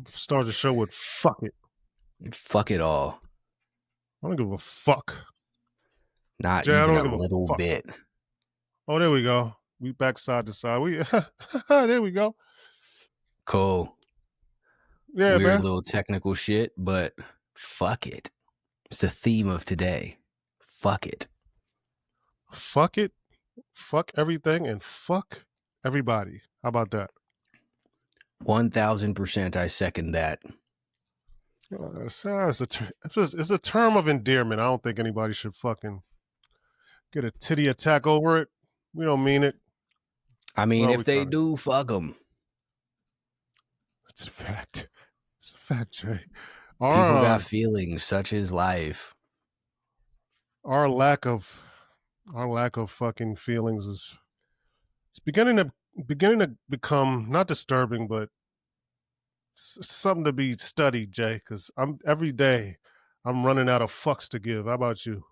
Start the show with fuck it. Fuck it all. I don't give a fuck. Not Jay, I even don't a give a little fuck. bit. Oh, there we go. We back side to side. We there we go. Cool. Yeah, Weird man. little technical shit, but fuck it. It's the theme of today. Fuck it. Fuck it. Fuck everything and fuck everybody. How about that? 1000% I second that. It's a term of endearment. I don't think anybody should fucking get a titty attack over it. We don't mean it. I mean, Well, if they do, fuck them. It's a fact. It's a fact, Jay. People got feelings, such is life. Our lack of fucking feelings is it's beginning to become not disturbing, but something to be studied, Jay. Because every day I'm running out of fucks to give. How about you?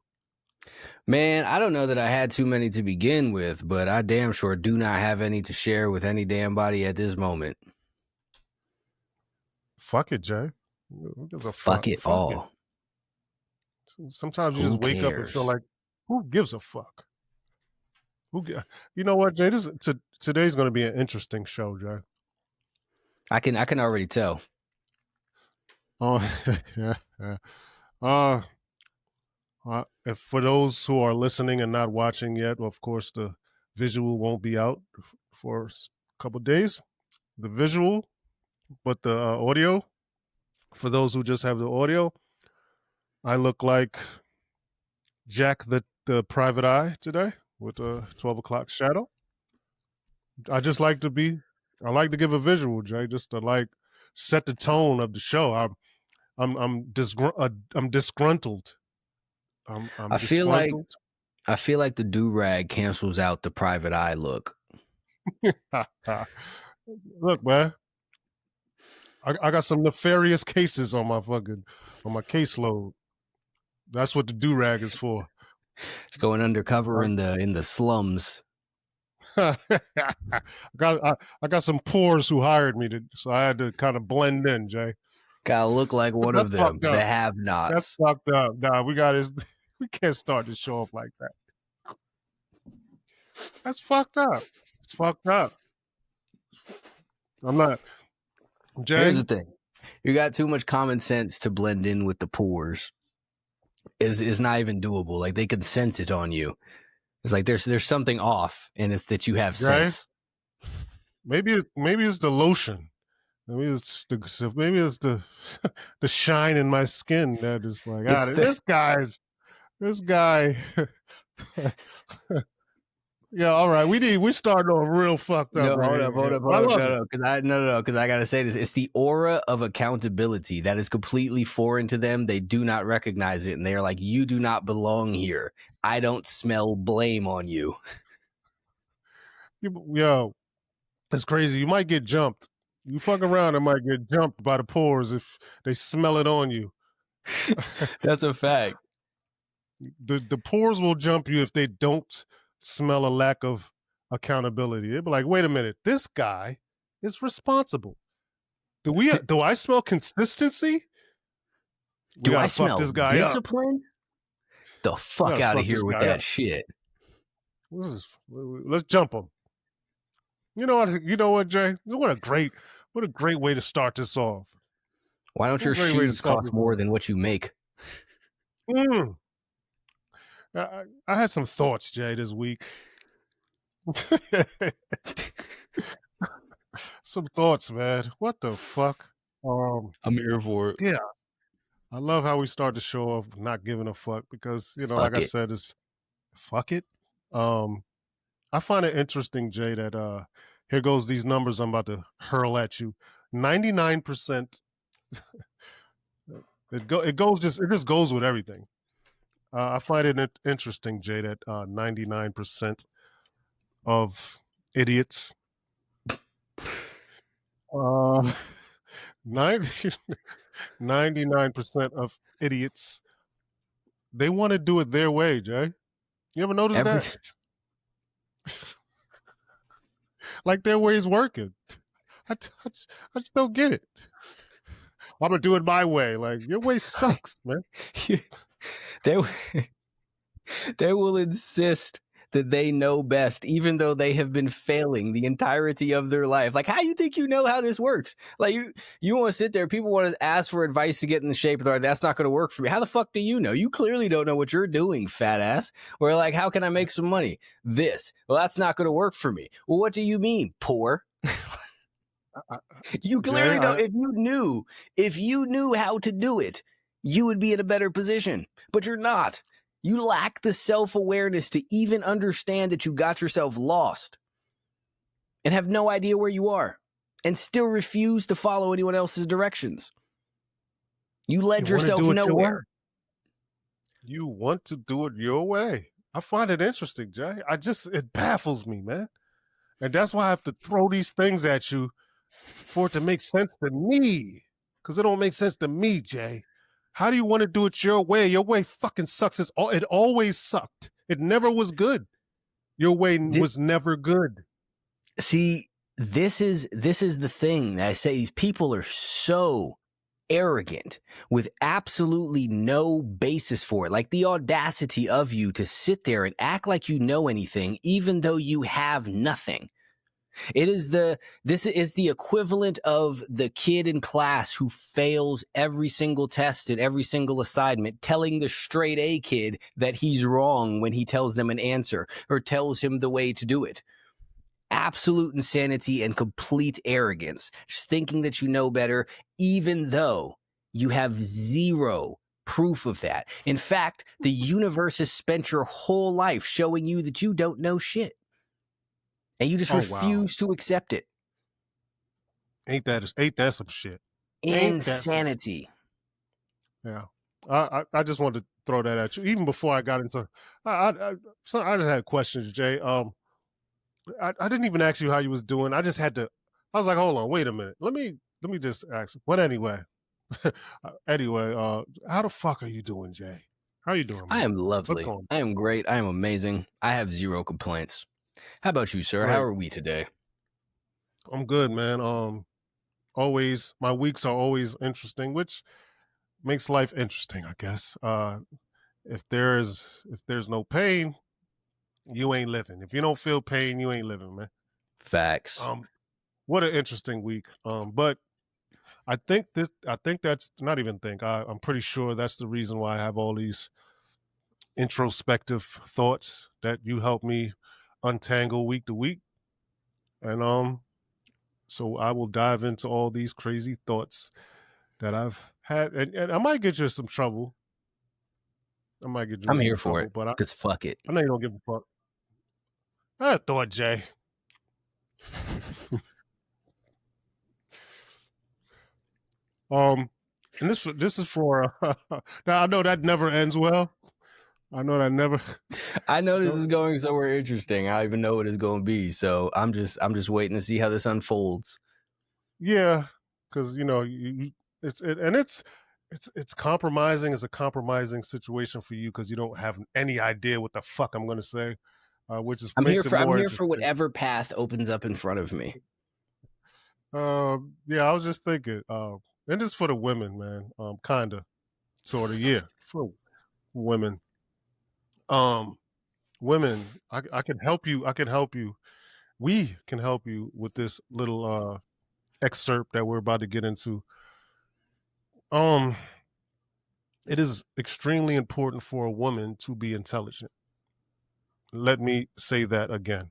Man, I don't know that I had too many to begin with, but I damn sure do not have any to share with any damn body at this moment. Fuck it, Jay. Fuck it all. Sometimes you just wake up and feel like, who gives a fuck? You know what, Jay? Today's going to be an interesting show, Jay. I can already tell. Oh, yeah. If for those who are listening and not watching yet, of course, the visual won't be out for a couple of days. The visual, but the audio, for those who just have the audio, I look like Jack the Private Eye today with a 12 o'clock shadow. I like to give a visual, Jay, just to set the tone of the show. I'm disgruntled. I feel like the do-rag cancels out the Private Eye look. Look, man, I got some nefarious cases on my caseload. That's what the do-rag is for. It's going undercover in the slums. I got some pores who hired me so I had to kind of blend in, Jay. Gotta look like one of them, the have-nots. That's fucked up. Nah, we can't start the show off like that. That's fucked up. It's fucked up. I'm not. Jay, here's the thing: you got too much common sense to blend in with the pores. Is not even doable. Like they can sense it on you. It's like there's something off, and it's that you have sense. Maybe it's the lotion. Maybe it's the shine in my skin that is like, this guy. Yeah, all right. We started off real fucked up. No, hold up. No, because I gotta say this. It's the aura of accountability that is completely foreign to them. They do not recognize it, and they're like, "You do not belong here. I don't smell blame on you." Yo, it's crazy. You might get jumped. You fuck around and might get jumped by the pores if they smell it on you. That's a fact. The pores will jump you if they don't smell a lack of accountability. They'd be like, wait a minute, this guy is responsible. Do I smell consistency? Do I smell this guy discipline? The fuck out of here with that shit. Let's jump him. You know what, Jay? What a great way to start this off. Why don't your shoes cost more than what you make? I had some thoughts, Jay, this week. Some thoughts, man. What the fuck? I'm here for it. Yeah. I love how we start the show off not giving a fuck because, like I said, it's fuck it. I find it interesting, Jay, that here goes these numbers I'm about to hurl at you. 99%. It just goes with everything. I find it interesting, Jay, that 99% of idiots, 99% of idiots, they want to do it their way, Jay. You ever notice that? Like their way is working. I just don't get it. I'm gonna do it my way. Like your way sucks, man. they they will insist that they know best, even though they have been failing the entirety of their life. Like, how you think you know how this works? Like, you want to sit there, people want to ask for advice to get in the shape of their life. That's not going to work for me. How the fuck do you know? You clearly don't know what you're doing, fat ass. Or like, how can I make some money? This. Well, that's not going to work for me. Well, what do you mean, poor? You clearly Jay, don't. If you knew how to do it, you would be in a better position. But you're not. You lack the self-awareness to even understand that you got yourself lost and have no idea where you are and still refuse to follow anyone else's directions. You led yourself nowhere. You want to do it your way. I find it interesting, Jay. It baffles me, man. And that's why I have to throw these things at you for it to make sense to me. Because it don't make sense to me, Jay. How do you want to do it your way? Your way fucking sucks. It always sucked. It never was good. Your way was never good. See, this is the thing. I say these people are so arrogant with absolutely no basis for it. Like the audacity of you to sit there and act like you know anything, even though you have nothing. This is the equivalent of the kid in class who fails every single test and every single assignment, telling the straight A kid that he's wrong when he tells them an answer or tells him the way to do it. Absolute insanity and complete arrogance. Just thinking that you know better, even though you have zero proof of that. In fact, the universe has spent your whole life showing you that you don't know shit. And you just refuse to accept it. Ain't that some shit? Insanity. Yeah. I just wanted to throw that at you. Even before I got into I just had questions, Jay. I didn't even ask you how you was doing. I was like, hold on, wait a minute. Let me just ask. But anyway. How the fuck are you doing, Jay? How are you doing, man? I am lovely. I am great. I am amazing. I have zero complaints. How about you, sir? Right. How are we today? I'm good, man. Always my weeks are always interesting, which makes life interesting, I guess. If there's no pain, you ain't living. If you don't feel pain, you ain't living, man. Facts. What an interesting week. But I think that's not even think. I'm pretty sure that's the reason why I have all these introspective thoughts that you help me untangle week to week. And so I will dive into all these crazy thoughts that I've had, and I might get you in some trouble. I'm here for it, because fuck it. I know you don't give a fuck. I thought, Jay. And this is for. Now I know that never ends well. I know that never. I know this is going somewhere interesting. I don't even know what it's going to be, so I'm just waiting to see how this unfolds. Yeah, because it's compromising. It's a compromising situation for you because you don't have any idea what the fuck I'm going to say, which is I'm here for whatever path opens up in front of me. Yeah, I was just thinking, and it's for the women, man. Kinda, sort of, yeah, for women. Women, I can help you. I can help you. We can help you with this little excerpt that we're about to get into. It is extremely important for a woman to be intelligent. Let me say that again.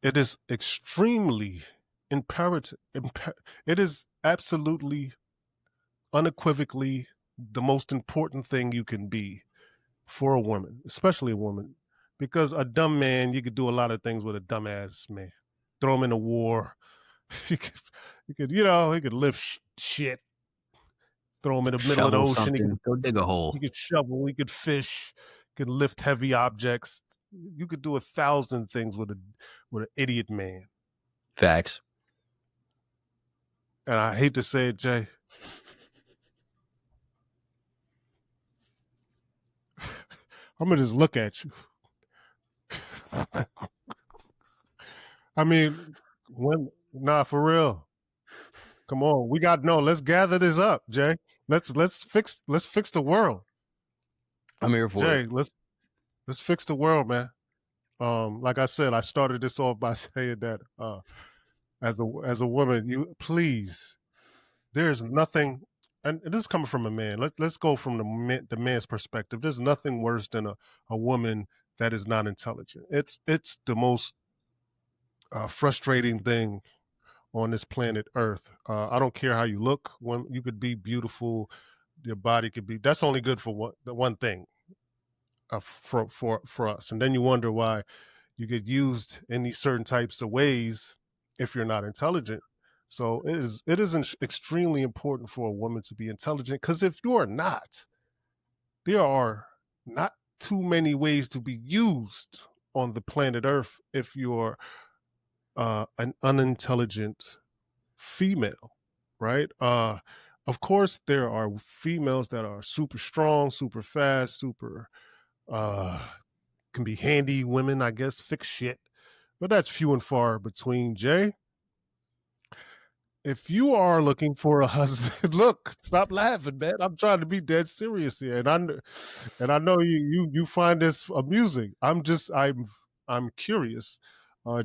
It is extremely imperative. It is absolutely, unequivocally the most important thing you can be for a woman, especially a woman, because a dumb man, you could do a lot of things with a dumbass man. Throw him in a war. He could lift shit. Throw him in the middle of the ocean. Go dig a hole. He could shovel. He could fish. He could lift heavy objects. You could do 1,000 things with an idiot man. Facts. And I hate to say it, Jay. I'm gonna just look at you. I mean, Nah, for real. Come on, we got no. Let's gather this up, Jay. Let's fix the world, I'm here for it. Jay. Let's fix the world, man. Like I said, I started this off by saying that as a woman, you please. There's nothing, and this is coming from a man. Let's go from the man's perspective. There's nothing worse than a woman that is not intelligent. It's the most frustrating thing on this planet Earth. I don't care how you look. When you could be beautiful, your body could be. That's only good for the one thing for us. And then you wonder why you get used in these certain types of ways if you're not intelligent. So it is extremely important for a woman to be intelligent because if you are not, there are not too many ways to be used on the planet Earth if you're an unintelligent female, right? Of course, there are females that are super strong, super fast, super uh, can be handy women, I guess, fix shit, but that's few and far between. Jay, if you are looking for a husband, look, stop laughing, man. I'm trying to be dead serious here, and I know you find this amusing. I'm curious,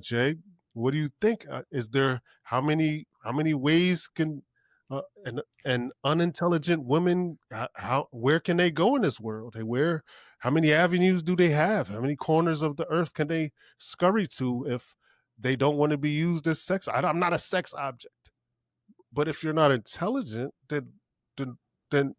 Jay. What do you think? Is there how many ways can an unintelligent woman how where can they go in this world? How many avenues do they have? How many corners of the earth can they scurry to if they don't want to be used as sex? I'm not a sex object. But if you're not intelligent, then then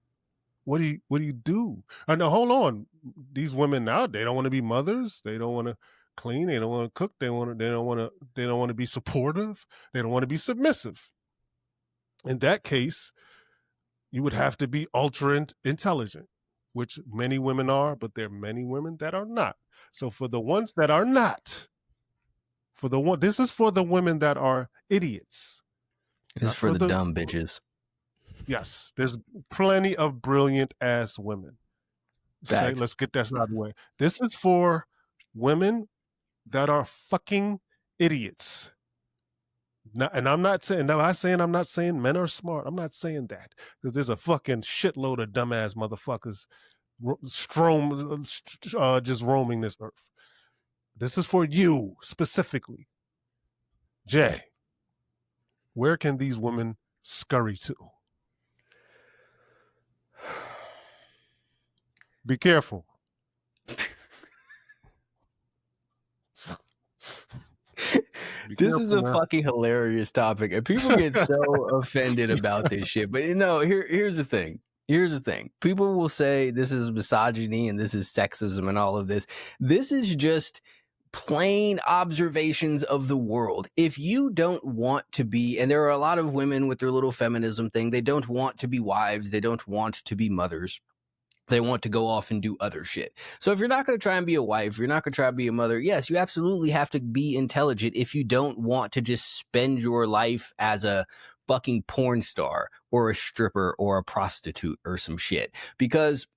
what do you do? And now, hold on, these women now they don't want to be mothers. They don't want to clean. They don't want to cook. They don't want to be supportive. They don't want to be submissive. In that case, you would have to be ultra intelligent, which many women are, but there are many women that are not. So for the ones that are not, this is for the women that are idiots. This is for the dumb bitches. Yes, there's plenty of brilliant ass women. Okay, Facts. let's get that out of the way. This is for women that are fucking idiots. Now, and I'm not saying, I'm not saying men are smart. I'm not saying that because there's a fucking shitload of dumbass motherfuckers just roaming this earth. This is for you specifically, Jay. Where can these women scurry to? Be careful. This is a fucking hilarious topic, and people get so offended about this shit. But here's the thing. Here's the thing. People will say this is misogyny and this is sexism and all of this. This is just plain observations of the world. If you don't want to be, and there are a lot of women with their little feminism thing, they don't want to be wives, they don't want to be mothers. They want to go off and do other shit. So if you're not going to try and be a wife, you're not going to try and be a mother, yes, you absolutely have to be intelligent if you don't want to just spend your life as a fucking porn star or a stripper or a prostitute or some shit. Because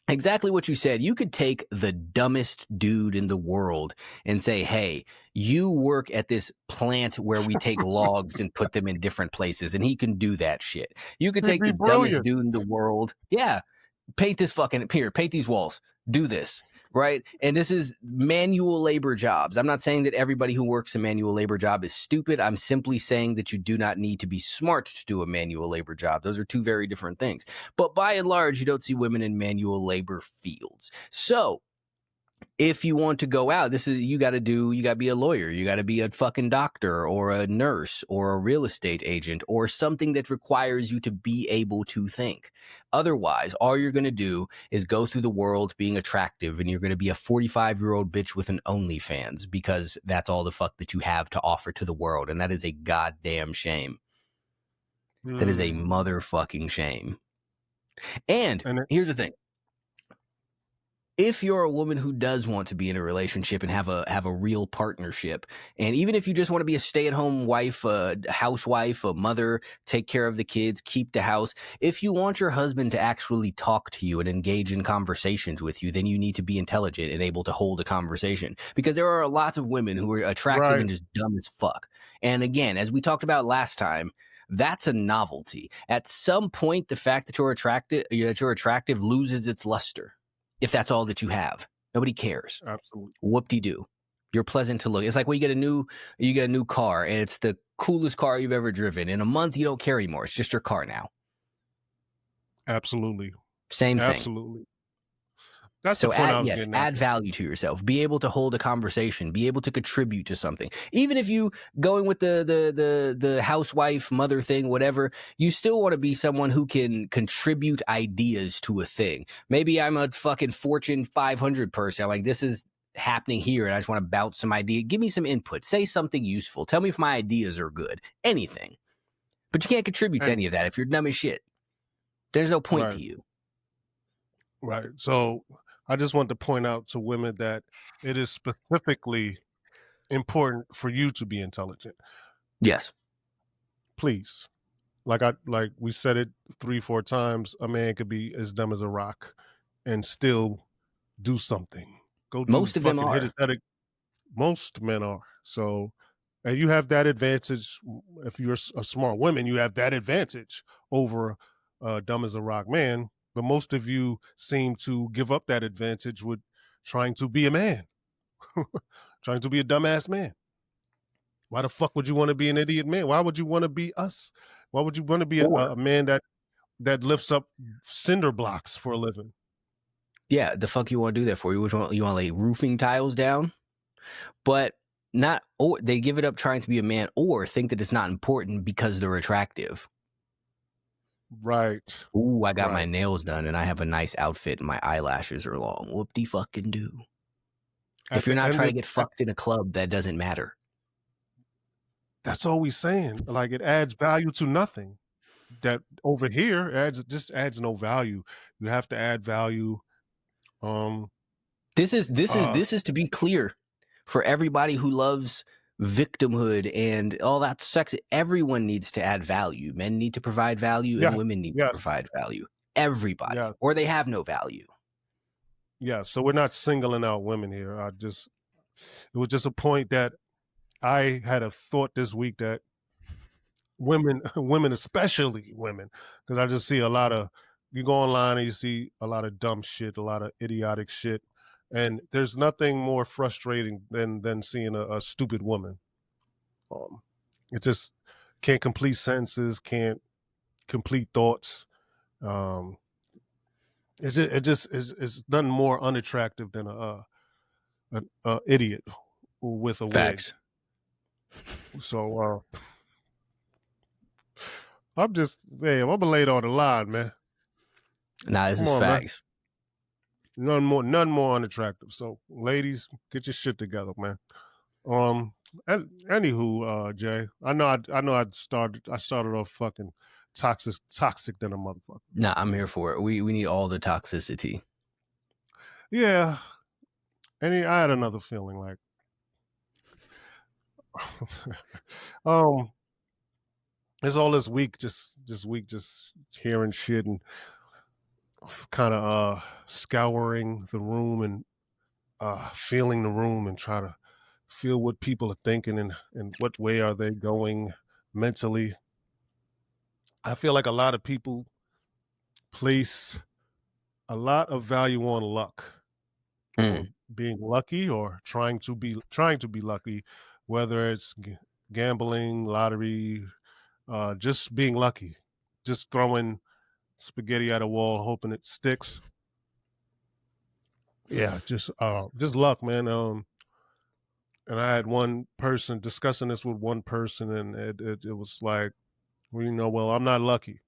exactly what you said, you could take the dumbest dude in the world and say, hey, you work at this plant where we take logs and put them in different places, and he can do that shit. You could take the dumbest dude in the world. Yeah. Paint this fucking here, paint these walls, do this, right? And this is manual labor jobs. I'm not saying that everybody who works a manual labor job is stupid. I'm simply saying that you do not need to be smart to do a manual labor job. Those are two very different things. But by and large, you don't see women in manual labor fields. So if you want to go out, you got to be a lawyer. You got to be a fucking doctor or a nurse or a real estate agent or something that requires you to be able to think. Otherwise, all you're going to do is go through the world being attractive, and you're going to be a 45-year-old bitch with an OnlyFans because that's all the fuck that you have to offer to the world. And that is a goddamn shame. That is a motherfucking shame. And here's the thing. If you're a woman who does want to be in a relationship and have a real partnership, and even if you just want to be a stay-at-home wife, a housewife, a mother, take care of the kids, keep the house, if you want your husband to actually talk to you and engage in conversations with you, then you need to be intelligent and able to hold a conversation. Because there are lots of women who are attractive and just dumb as fuck. And again, as we talked about last time, that's a novelty. At some point, the fact that you're attractive loses its luster. If that's all that you have, nobody cares. Absolutely. Whoop-de-doo. You're pleasant to look. It's like when you get a new car and it's the coolest car you've ever driven. In a month, you don't care anymore. It's just your car now. Absolutely. Same thing. Absolutely. That's the So point I was getting at. add value to yourself. Be able to hold a conversation. Be able to contribute to something. Even if you going with the housewife, mother thing, whatever, you still want to be someone who can contribute ideas to a thing. Maybe I'm a fucking Fortune 500 person. I'm like, this is happening here, and I just want to bounce some idea. Give me some input. Say something useful. Tell me if my ideas are good. Anything. But you can't contribute to any of that if you're dumb as shit. There's no point to you. Right. So I just want to point out to women that it is specifically important for you to be intelligent. Yes. Please. Like we said it 3-4 times, a man could be as dumb as a rock and still do something. Most of them are. Hit his head. Most men are. So, and you have that advantage. If you're a smart woman, you have that advantage over dumb as a rock man. But most of you seem to give up that advantage with trying to be a man, trying to be a dumbass man. Why the fuck would you want to be an idiot man? Why would you want to be us? Why would you want to be a man that lifts up cinder blocks for a living? Yeah, the fuck you want to do that for? You want to lay roofing tiles down? But not, or they give it up trying to be a man, or think that it's not important because they're attractive. Right. Ooh, I got my nails done and I have a nice outfit and my eyelashes are long. Whoop-de fucking do. If you're not trying to get fucked in a club, that doesn't matter. That's all we're saying. Like, it adds value to nothing. That over here just adds no value. You have to add value. This is to be clear for everybody who loves victimhood and all that sex. Everyone needs to add value. Men need to provide value and women need to provide value. Everybody, or they have no value. Yeah, so we're not singling out women here. It was just a point that I had a thought this week that women, especially women, because I just see a lot of, you go online and you see a lot of dumb shit, a lot of idiotic shit. And there's nothing more frustrating than seeing a stupid woman. It just can't complete sentences, can't complete thoughts. It just is nothing more unattractive than a idiot with a Facts. wig. So I'm gonna lay it on the line, man. Nah, this is facts. Man. None more unattractive. So, ladies, get your shit together, man. Anywho, Jay, I know I started off fucking toxic than a motherfucker. Nah, I'm here for it. We need all the toxicity. Yeah. I had another feeling like it's all this week just hearing shit and kind of scouring the room and feeling the room and try to feel what people are thinking and what way are they going mentally. I feel like a lot of people place a lot of value on luck, or being lucky, or trying to be lucky, whether it's gambling, lottery, just being lucky, just throwing spaghetti at a wall hoping it sticks. Yeah, just luck, man. And I had one person discussing this with one person, and it was like, well, I'm not lucky.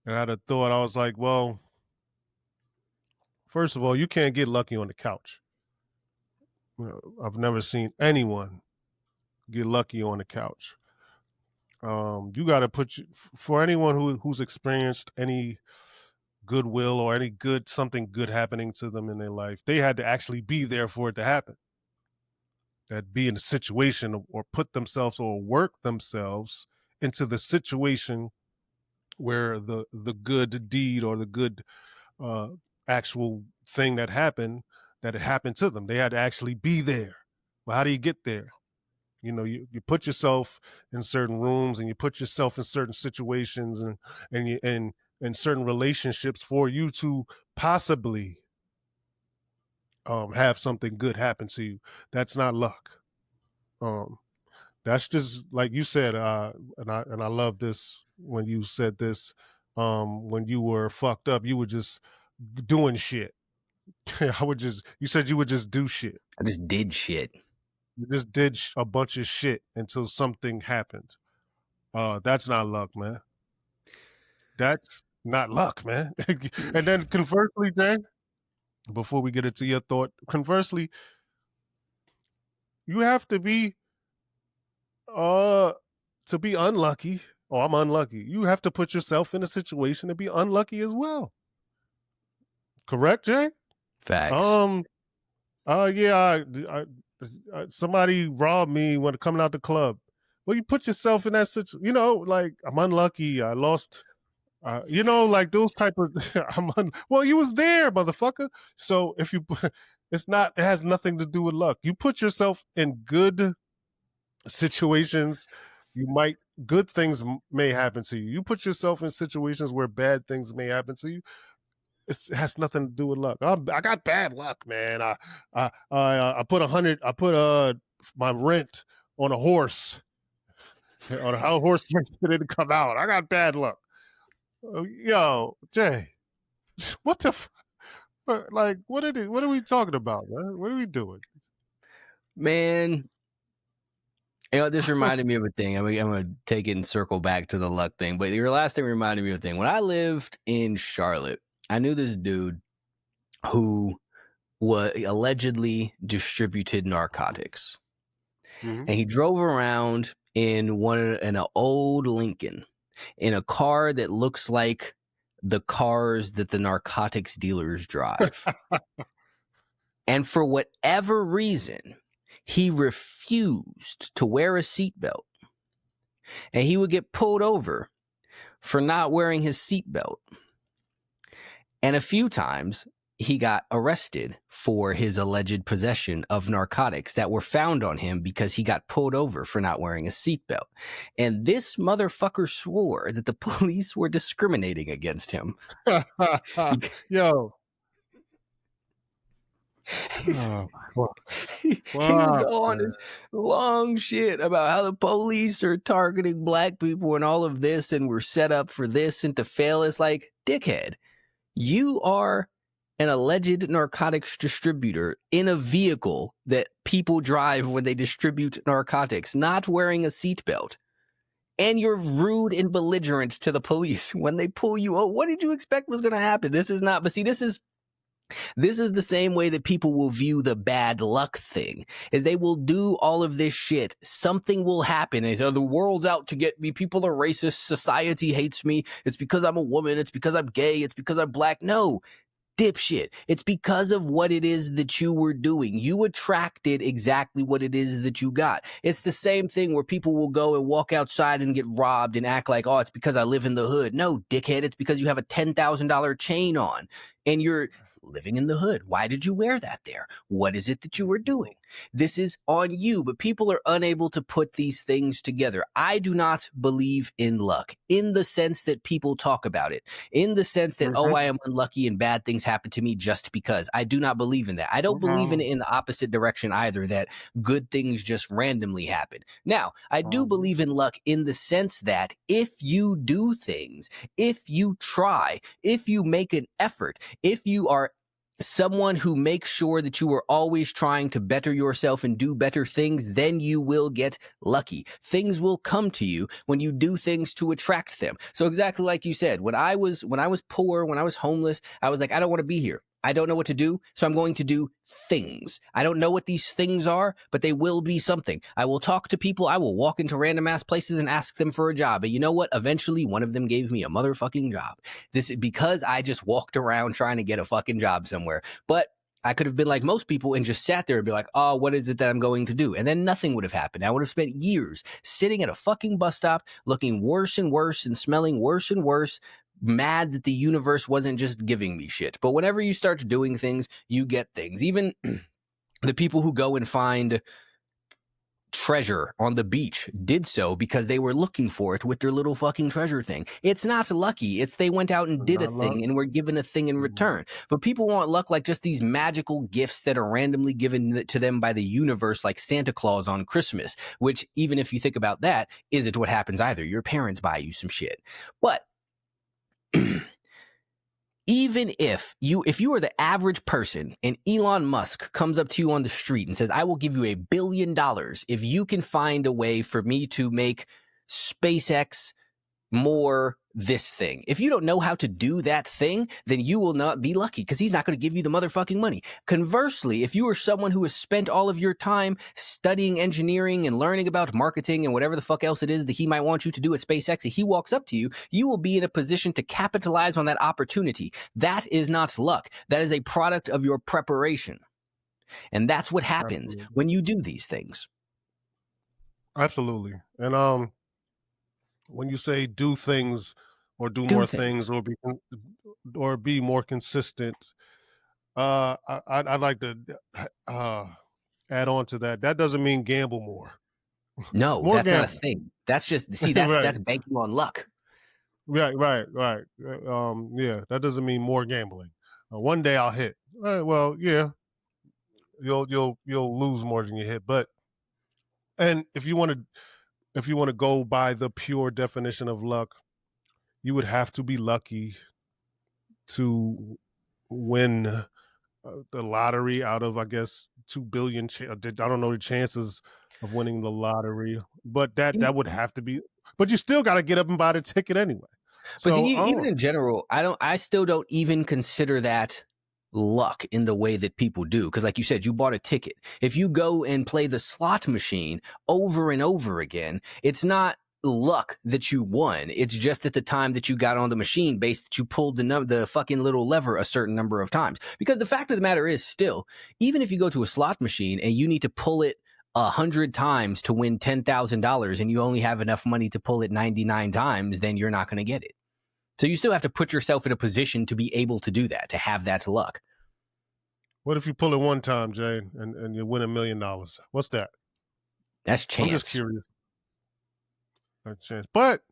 And I had a thought. I was like, well, first of all, you can't get lucky on the couch. I've never seen anyone get lucky on the couch. You got to for anyone who's experienced any goodwill or something good happening to them in their life, they had to actually be there for it to happen. That be in a situation or put themselves or work themselves into the situation where the good deed or the good actual thing that it happened to them. They had to actually be there. Well, how do you get there? You put yourself in certain rooms, and you put yourself in certain situations, and certain relationships for you to possibly have something good happen to you. That's not luck. Um, that's just like you said, and I love this when you said this. When you were fucked up, you were just doing shit. You said you would just do shit. I just did shit. You just did a bunch of shit until something happened. That's not luck, man. That's not luck, man. And then conversely, Jay, before we get into your thought, conversely, you have uh to be unlucky. Oh, I'm unlucky. You have to put yourself in a situation to be unlucky as well. Correct, Jay? Facts. Um. Yeah. Somebody robbed me when coming out the club. Well, you put yourself in that situation. Like I'm unlucky. I lost. Like those type of. Well, you was there, motherfucker. So if you, it's not. It has nothing to do with luck. You put yourself in good situations. Good things may happen to you. You put yourself in situations where bad things may happen to you. It has nothing to do with luck. I got bad luck, man. I put 100. I put my rent on a horse. On a horse didn't come out. I got bad luck. Yo, Jay, what the? Like, what are we talking about, man? What are we doing, Man, this reminded me of a thing. I'm going to take it and circle back to the luck thing. But your last thing reminded me of a thing. When I lived in Charlotte, I knew this dude who allegedly distributed narcotics. Mm-hmm. And he drove around in an old Lincoln in a car that looks like the cars that the narcotics dealers drive. And for whatever reason, he refused to wear a seatbelt. And he would get pulled over for not wearing his seatbelt. And a few times, he got arrested for his alleged possession of narcotics that were found on him because he got pulled over for not wearing a seatbelt. And this motherfucker swore that the police were discriminating against him. Yo. He would go on this long shit about how the police are targeting black people and all of this, and we're set up for this and to fail. It's like, dickhead, you are an alleged narcotics distributor in a vehicle that people drive when they distribute narcotics, not wearing a seatbelt. And you're rude and belligerent to the police when they pull you over. What did you expect was going to happen? This is not, but see, this is the same way that people will view the bad luck thing, is they will do all of this shit. Something will happen. And they say, the world's out to get me. People are racist. Society hates me. It's because I'm a woman. It's because I'm gay. It's because I'm black. No, dipshit. It's because of what it is that you were doing. You attracted exactly what it is that you got. It's the same thing where people will go and walk outside and get robbed and act like, oh, it's because I live in the hood. No, dickhead. It's because you have a $10,000 chain on and you're living in the hood. Why did you wear that there? What is it that you were doing? This is on you, but people are unable to put these things together. I do not believe in luck in the sense that people talk about it, in the sense that, oh, I am unlucky and bad things happen to me just because. I do not believe in that. I don't believe in it in the opposite direction either, that good things just randomly happen. Now, I do believe in luck in the sense that if you do things, if you try, if you make an effort, if you are someone who makes sure that you are always trying to better yourself and do better things, then you will get lucky. Things will come to you when you do things to attract them. So exactly like you said, when I was poor, when I was homeless, I was like, I don't want to be here. I don't know what to do, so I'm going to do things. I don't know what these things are, but they will be something. I will talk to people. I will walk into random ass places and ask them for a job. And you know what? Eventually, one of them gave me a motherfucking job. This is because I just walked around trying to get a fucking job somewhere. But I could have been like most people and just sat there and be like, oh, what is it that I'm going to do? And then nothing would have happened. I would have spent years sitting at a fucking bus stop, looking worse and worse and smelling worse and worse, mad that the universe wasn't just giving me shit. But whenever you start doing things, you get things. Even the people who go and find treasure on the beach did so because they were looking for it with their little fucking treasure thing. It's not lucky. It's they went out and did a Not luck. thing and were given a thing in return. But people want luck like just these magical gifts that are randomly given to them by the universe, like Santa Claus on Christmas, which, even if you think about that, isn't what happens either. Your parents buy you some shit. But even if you are the average person and Elon Musk comes up to you on the street and says, I will give you $1 billion if you can find a way for me to make SpaceX more this thing. If you don't know how to do that thing, then you will not be lucky because he's not going to give you the motherfucking money. Conversely, if you are someone who has spent all of your time studying engineering and learning about marketing and whatever the fuck else it is that he might want you to do at SpaceX, if he walks up to you, you will be in a position to capitalize on that opportunity. That is not luck. That is a product of your preparation. And that's what happens when you do these things. Absolutely. And when you say do things or do more things or be more consistent, I'd like to add on to that. That doesn't mean gamble more. No, more that's gamble. not a thing. That's just that's banking on luck. Right. Yeah, that doesn't mean more gambling. One day I'll hit. Well, yeah, you'll lose more than you hit, and if you want to go by the pure definition of luck, you would have to be lucky to win the lottery out of, I guess, 2 billion. I don't know the chances of winning the lottery, but that would have to be. But you still got to get up and buy the ticket anyway. But see, even in general, I still don't even consider that luck in the way that people do. Because like you said, you bought a ticket. If you go and play the slot machine over and over again, it's not luck that you won. It's just at the time that you got on the machine based that you pulled the fucking little lever a certain number of times. Because the fact of the matter is still, even if you go to a slot machine and you need to pull it 100 times to win $10,000 and you only have enough money to pull it 99 times, then you're not going to get it. So you still have to put yourself in a position to be able to do that, to have that luck. What if you pull it one time, Jay, and you win $1 million? What's that? That's chance. I'm just curious. That's chance. But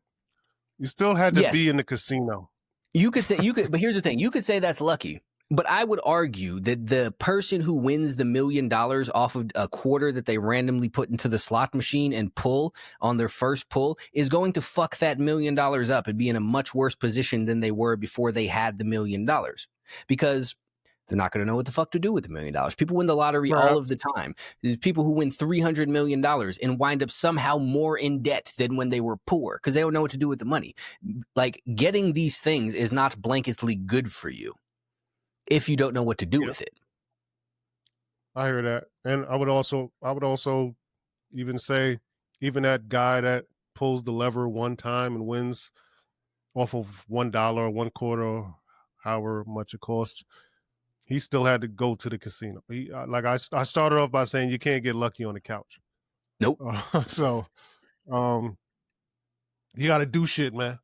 you still had to be in the casino. You could say, but here's the thing. You could say that's lucky. But I would argue that the person who wins the $1 million off of a quarter that they randomly put into the slot machine and pull on their first pull is going to fuck that $1 million up and be in a much worse position than they were before they had the $1 million, because they're not going to know what the fuck to do with the $1 million. People win the lottery all of the time. There's people who win $300 million and wind up somehow more in debt than when they were poor because they don't know what to do with the money. Like, getting these things is not blanketly good for you if you don't know what to do with it. I hear that. And I would also even say, even that guy that pulls the lever one time and wins off of $1 or one quarter, however much it costs, he still had to go to the casino. I started off by saying you can't get lucky on the couch. Nope. So you got to do shit, man.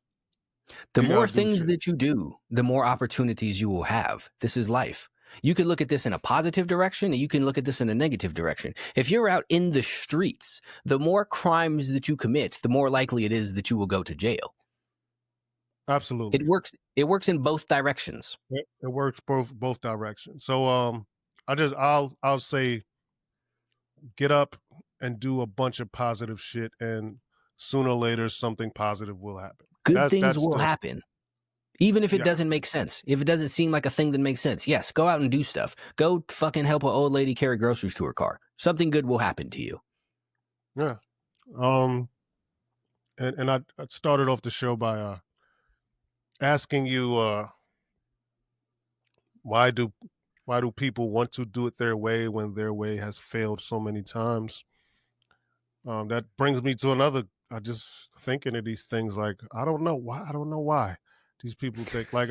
The more things that you do, the more opportunities you will have. This is life. You can look at this in a positive direction and you can look at this in a negative direction. If you're out in the streets, the more crimes that you commit, the more likely it is that you will go to jail. Absolutely. It works in both directions. It works both directions. So I'll say get up and do a bunch of positive shit, and sooner or later something positive will happen. Good things will happen. Even if it doesn't make sense. If it doesn't seem like a thing that makes sense. Yes, go out and do stuff. Go fucking help an old lady carry groceries to her car. Something good will happen to you. Yeah. And I started off the show by asking you why do people want to do it their way when their way has failed so many times? That brings me to another. I just thinking of these things like I don't know why these people think like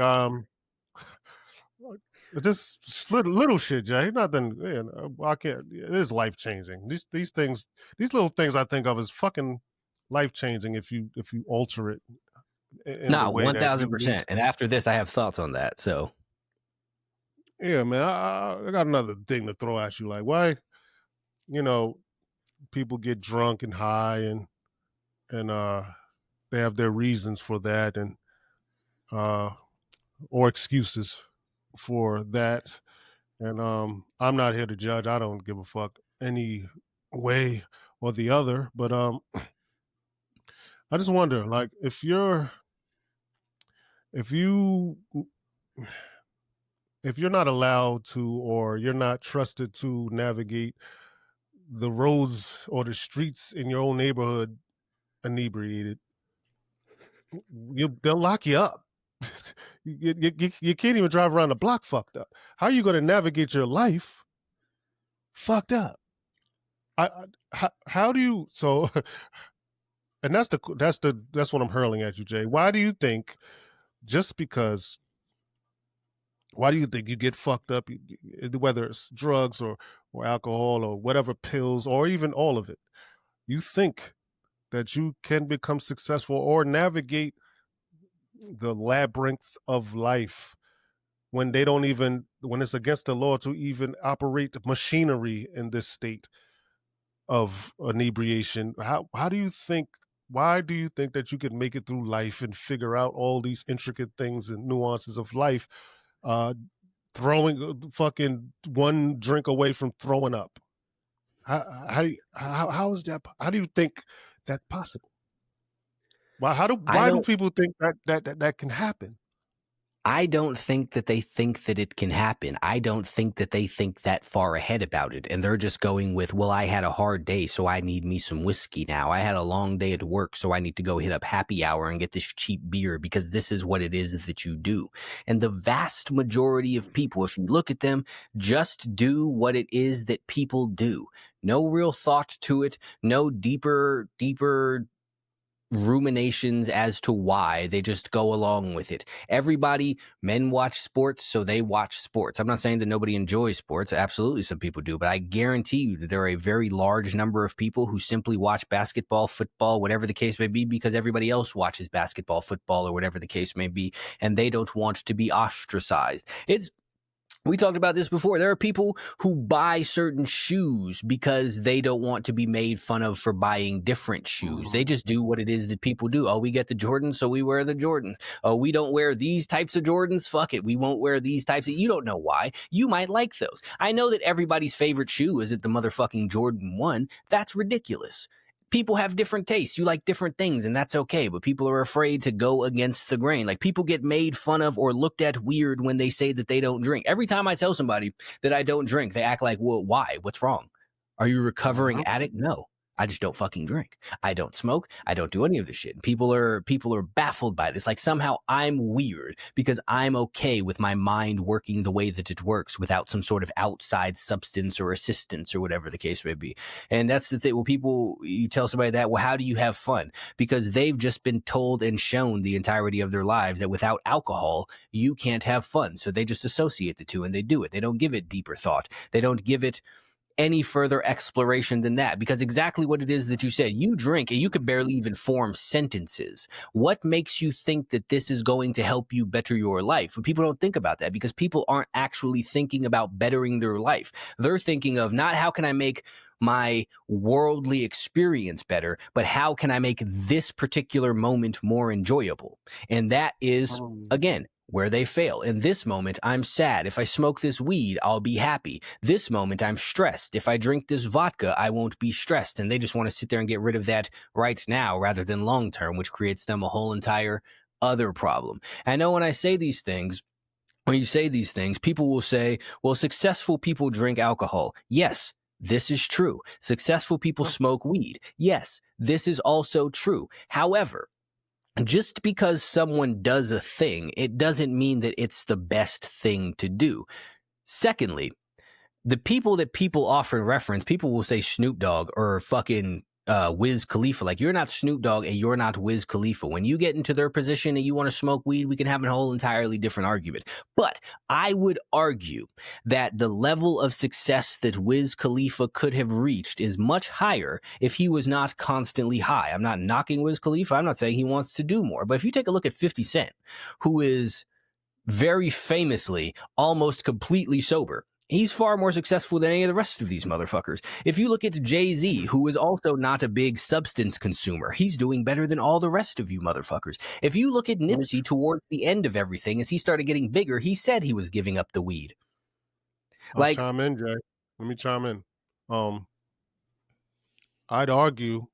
just little shit, Jay. Nothing. You know, I can't. It is life changing. These things, these little things I think of as fucking life changing if you alter it. No, 1,000%. And after this, I have thoughts on that. So, yeah, man, I got another thing to throw at you. Like, why, you know, people get drunk and high, and they have their reasons for that, and uh, or excuses for that. And I'm not here to judge. I don't give a fuck any way or the other. But I just wonder, like, if you if you're not allowed to, or you're not trusted to navigate the roads or the streets in your own neighborhood inebriated, they'll lock you up. You can't even drive around the block fucked up. How are you going to navigate your life fucked up? How do you so? And that's what I'm hurling at you, Jay. Why do you think just because? Why do you think you get fucked up, whether it's drugs or alcohol or whatever, pills, or even all of it? You think that you can become successful or navigate the labyrinth of life when they don't even, when it's against the law to even operate machinery in this state of inebriation? How do you think, why do you think that you can make it through life and figure out all these intricate things and nuances of life, uh throwing fucking one drink away from throwing up? How is that, how do you think that's possible? I Why do don't people think that can happen? I don't think that they think that it can happen. I don't think that they think that far ahead about it. And they're just going with, well, I had a hard day, so I need me some whiskey now. I had a long day at work, so I need to go hit up happy hour and get this cheap beer because this is what it is that you do. And the vast majority of people, if you look at them, just do what it is that people do. No real thought to it, no deeper ruminations as to why. They just go along with it. Everybody, men watch sports, so they watch sports. I'm not saying that nobody enjoys sports. Absolutely, some people do, but I guarantee you that there are a very large number of people who simply watch basketball, football, whatever the case may be, because everybody else watches basketball, football, or whatever the case may be, and they don't want to be ostracized. We talked about this before. There are people who buy certain shoes because they don't want to be made fun of for buying different shoes. They just do what it is that people do. Oh, we get the Jordans, so we wear the Jordans. Oh, we don't wear these types of Jordans. Fuck it. We won't wear these types of. You don't know why. You might like those. I know that everybody's favorite shoe isn't the motherfucking Jordan 1. That's ridiculous. People have different tastes. You like different things, and that's okay. But people are afraid to go against the grain. Like, people get made fun of or looked at weird when they say that they don't drink. Every time I tell somebody that I don't drink, they act like, well, why? What's wrong? Are you a recovering addict? No. I just don't fucking drink. I don't smoke. I don't do any of this shit. People are baffled by this. Like, somehow I'm weird because I'm okay with my mind working the way that it works without some sort of outside substance or assistance or whatever the case may be. And that's the thing. Well, you tell somebody that, well, how do you have fun? Because they've just been told and shown the entirety of their lives that without alcohol, you can't have fun. So they just associate the two and they do it. They don't give it deeper thought. They don't give it any further exploration than that, because exactly what it is that you said, you drink and you could barely even form sentences. What makes you think that this is going to help you better your life? But people don't think about that because people aren't actually thinking about bettering their life. They're thinking of not how can I make my worldly experience better, but how can I make this particular moment more enjoyable? And that is, again, where they fail. In this moment, I'm sad. If I smoke this weed, I'll be happy. This moment, I'm stressed. If I drink this vodka, I won't be stressed. And they just want to sit there and get rid of that right now rather than long term, which creates them a whole entire other problem. I know when I say these things, when you say these things, people will say, well, successful people drink alcohol. Yes, this is true. Successful people smoke weed. Yes, this is also true. However, just because someone does a thing, it doesn't mean that it's the best thing to do. Secondly, the people that people often reference, people will say Snoop Dogg or fucking Wiz Khalifa. Like, you're not Snoop Dogg and you're not Wiz Khalifa. When you get into their position and you want to smoke weed, we can have a whole entirely different argument. But I would argue that the level of success that Wiz Khalifa could have reached is much higher if he was not constantly high. I'm not knocking Wiz Khalifa. I'm not saying he wants to do more. But if you take a look at 50 Cent, who is very famously almost completely sober He's far more successful than any of the rest of these motherfuckers. If you look at Jay-Z, who is also not a big substance consumer, he's doing better than all the rest of you motherfuckers. If you look at Nipsey towards the end of everything, as he started getting bigger, he said he was giving up the weed. I'll chime in, Jay. Let me chime in. I'd argue,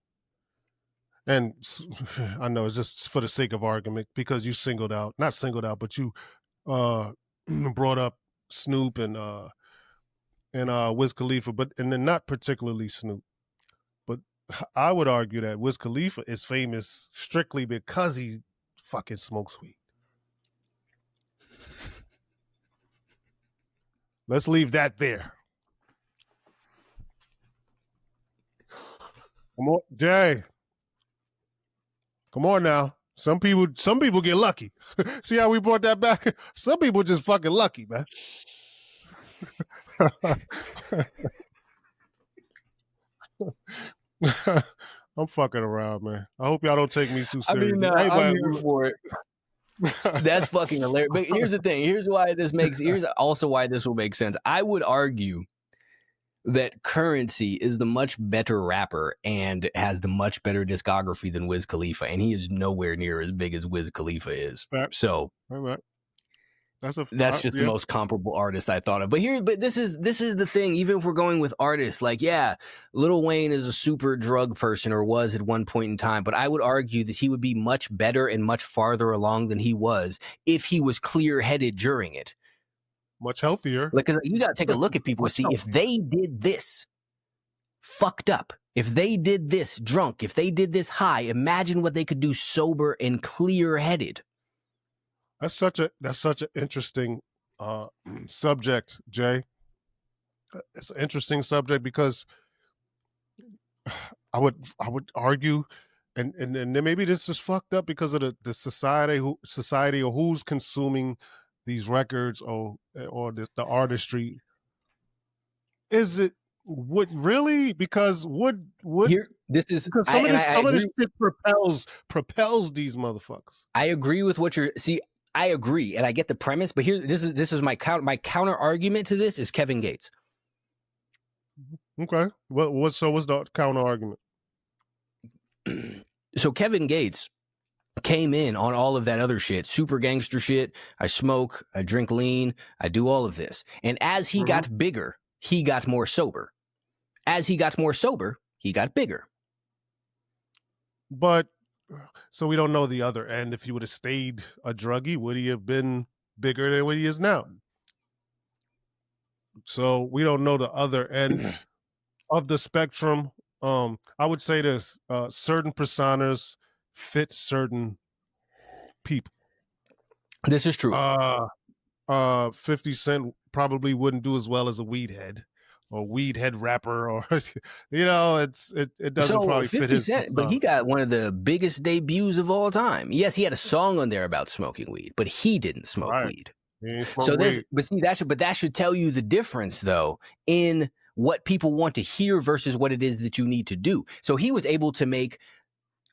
and I know it's just for the sake of argument, because you not singled out, but you brought up Snoop and Wiz Khalifa, and then not particularly Snoop. But I would argue that Wiz Khalifa is famous strictly because he fucking smokes weed. Let's leave that there. Come on, Jay. Come on now. Some people get lucky. See how we brought that back? Some people just fucking lucky, man. I'm fucking around, man. I hope y'all don't take me too seriously. I'm here for it. That's fucking hilarious. But here's the thing. Here's also why this will make sense. I would argue that Currency is the much better rapper and has the much better discography than Wiz Khalifa, and he is nowhere near as big as Wiz Khalifa is. Right. So right. That's just the most comparable artist I thought of. But this is the thing. Even if we're going with artists, like, yeah, Lil Wayne is a super drug person, or was at one point in time. But I would argue that he would be much better and much farther along than he was if he was clear-headed during it. Much healthier. Like, 'cause you got to take a look at people and see if they did this fucked up, if they did this drunk, if they did this high, imagine what they could do sober and clear-headed. That's such an interesting subject, Jay. It's an interesting subject because I would argue, and then maybe this is fucked up because of the society or who's consuming these records or the artistry. Is it really? Because because some of this shit propels these motherfuckers. I agree with what you're. See, I agree, and I get the premise, but this is my counter argument to this is Kevin Gates. Okay, what's the counter argument? So Kevin Gates came in on all of that other shit, super gangster shit. I smoke, I drink lean, I do all of this, and as he got bigger, he got more sober. As he got more sober, he got bigger. But so we don't know the other end. If he would have stayed a druggie, would he have been bigger than what he is now? So we don't know the other end of the spectrum. I would say this: certain personas fit certain people. This is true. 50 Cent probably wouldn't do as well as a weed head or weed head rapper, or it doesn't probably fit his. But he got one of the biggest debuts of all time. Yes, he had a song on there about smoking weed, but he didn't smoke weed. That should tell you the difference, though, in what people want to hear versus what it is that you need to do. So he was able to make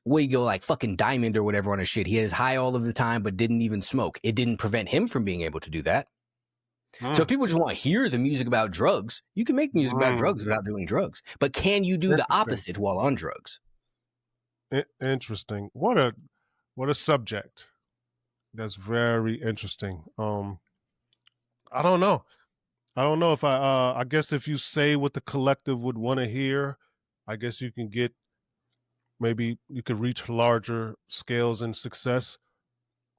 where you go like fucking Diamond or whatever on his shit. He is high all of the time, but didn't even smoke. It didn't prevent him from being able to do that. So if people just want to hear the music about drugs, you can make music about drugs without doing drugs. But can you do the opposite while on drugs? Interesting. What a subject. That's very interesting. I don't know. If I guess if you say what the collective would want to hear, I guess you can get, maybe you could reach larger scales and success.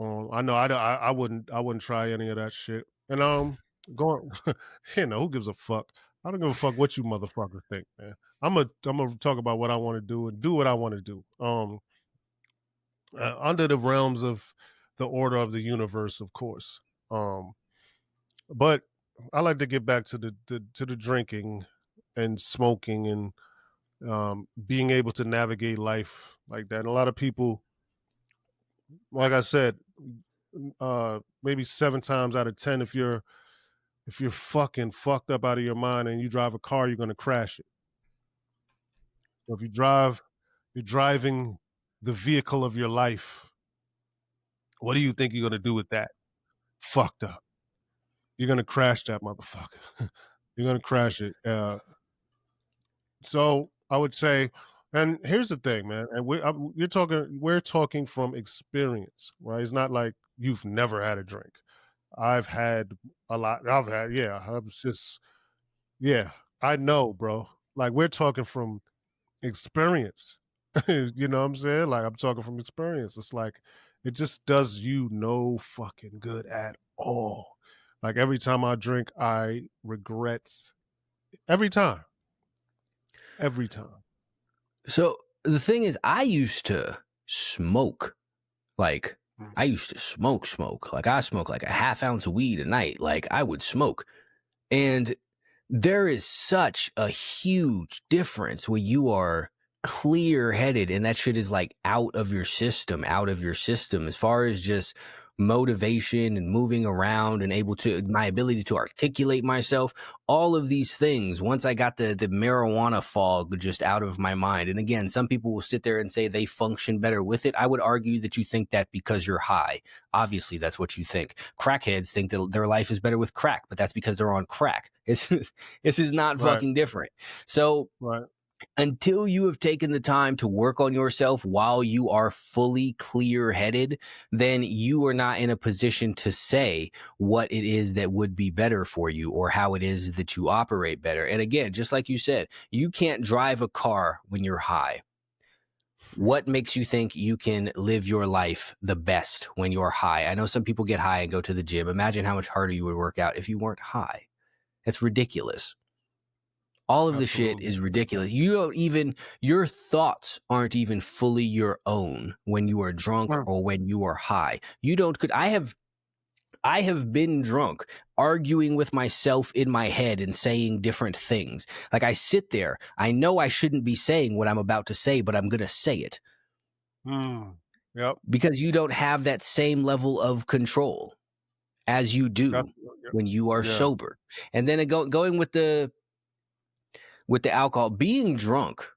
I know I wouldn't try any of that shit. And going, who gives a fuck? I don't give a fuck what you motherfuckers think, man. I'm gonna talk about what I want to do and do what I want to do. Under the realms of the order of the universe, of course. But I like to get back to the drinking and smoking and being able to navigate life like that. And a lot of people, like I said, maybe 7 times out of 10, if you're fucking fucked up out of your mind and you drive a car, you're going to crash it. So if you're driving the vehicle of your life, what do you think you're going to do with that? Fucked up. You're going to crash that motherfucker. You're gonna crash it. So I would say, and here's the thing, man. And we're talking from experience, right? It's not like you've never had a drink. I've had a lot. Yeah. I was just, yeah. I know, bro. Like we're talking from experience. You know what I'm saying? Like I'm talking from experience. It's like it just does you no fucking good at all. Like every time I drink, I regret every time. Every time. So the thing is, I used to smoke. Like, I used to smoke. Like, I smoke like a half ounce of weed a night. Like, I would smoke. And there is such a huge difference when you are clear headed and that shit is like out of your system, as far as just motivation and moving around and able to my ability to articulate myself, all of these things. Once I got the marijuana fog just out of my mind. And again, some people will sit there and say they function better with it. I would argue that you think that because you're high. Obviously, that's what you think. Crackheads think that their life is better with crack, but that's because they're on crack. This is not Right. fucking different. So Right. until you have taken the time to work on yourself while you are fully clear headed, then you are not in a position to say what it is that would be better for you or how it is that you operate better. And again, just like you said, you can't drive a car when you're high. What makes you think you can live your life the best when you're high? I know some people get high and go to the gym. Imagine how much harder you would work out if you weren't high. That's ridiculous. All of the shit Absolutely. is ridiculous. You don't even, your thoughts aren't even fully your own when you are drunk Mm. or when you are high. You don't, I have been drunk arguing with myself in my head and saying different things. Like I sit there, I know I shouldn't be saying what I'm about to say, but I'm going to say it Yep. because you don't have that same level of control as you do That's, when you are yeah. sober. And then going with the alcohol, being drunk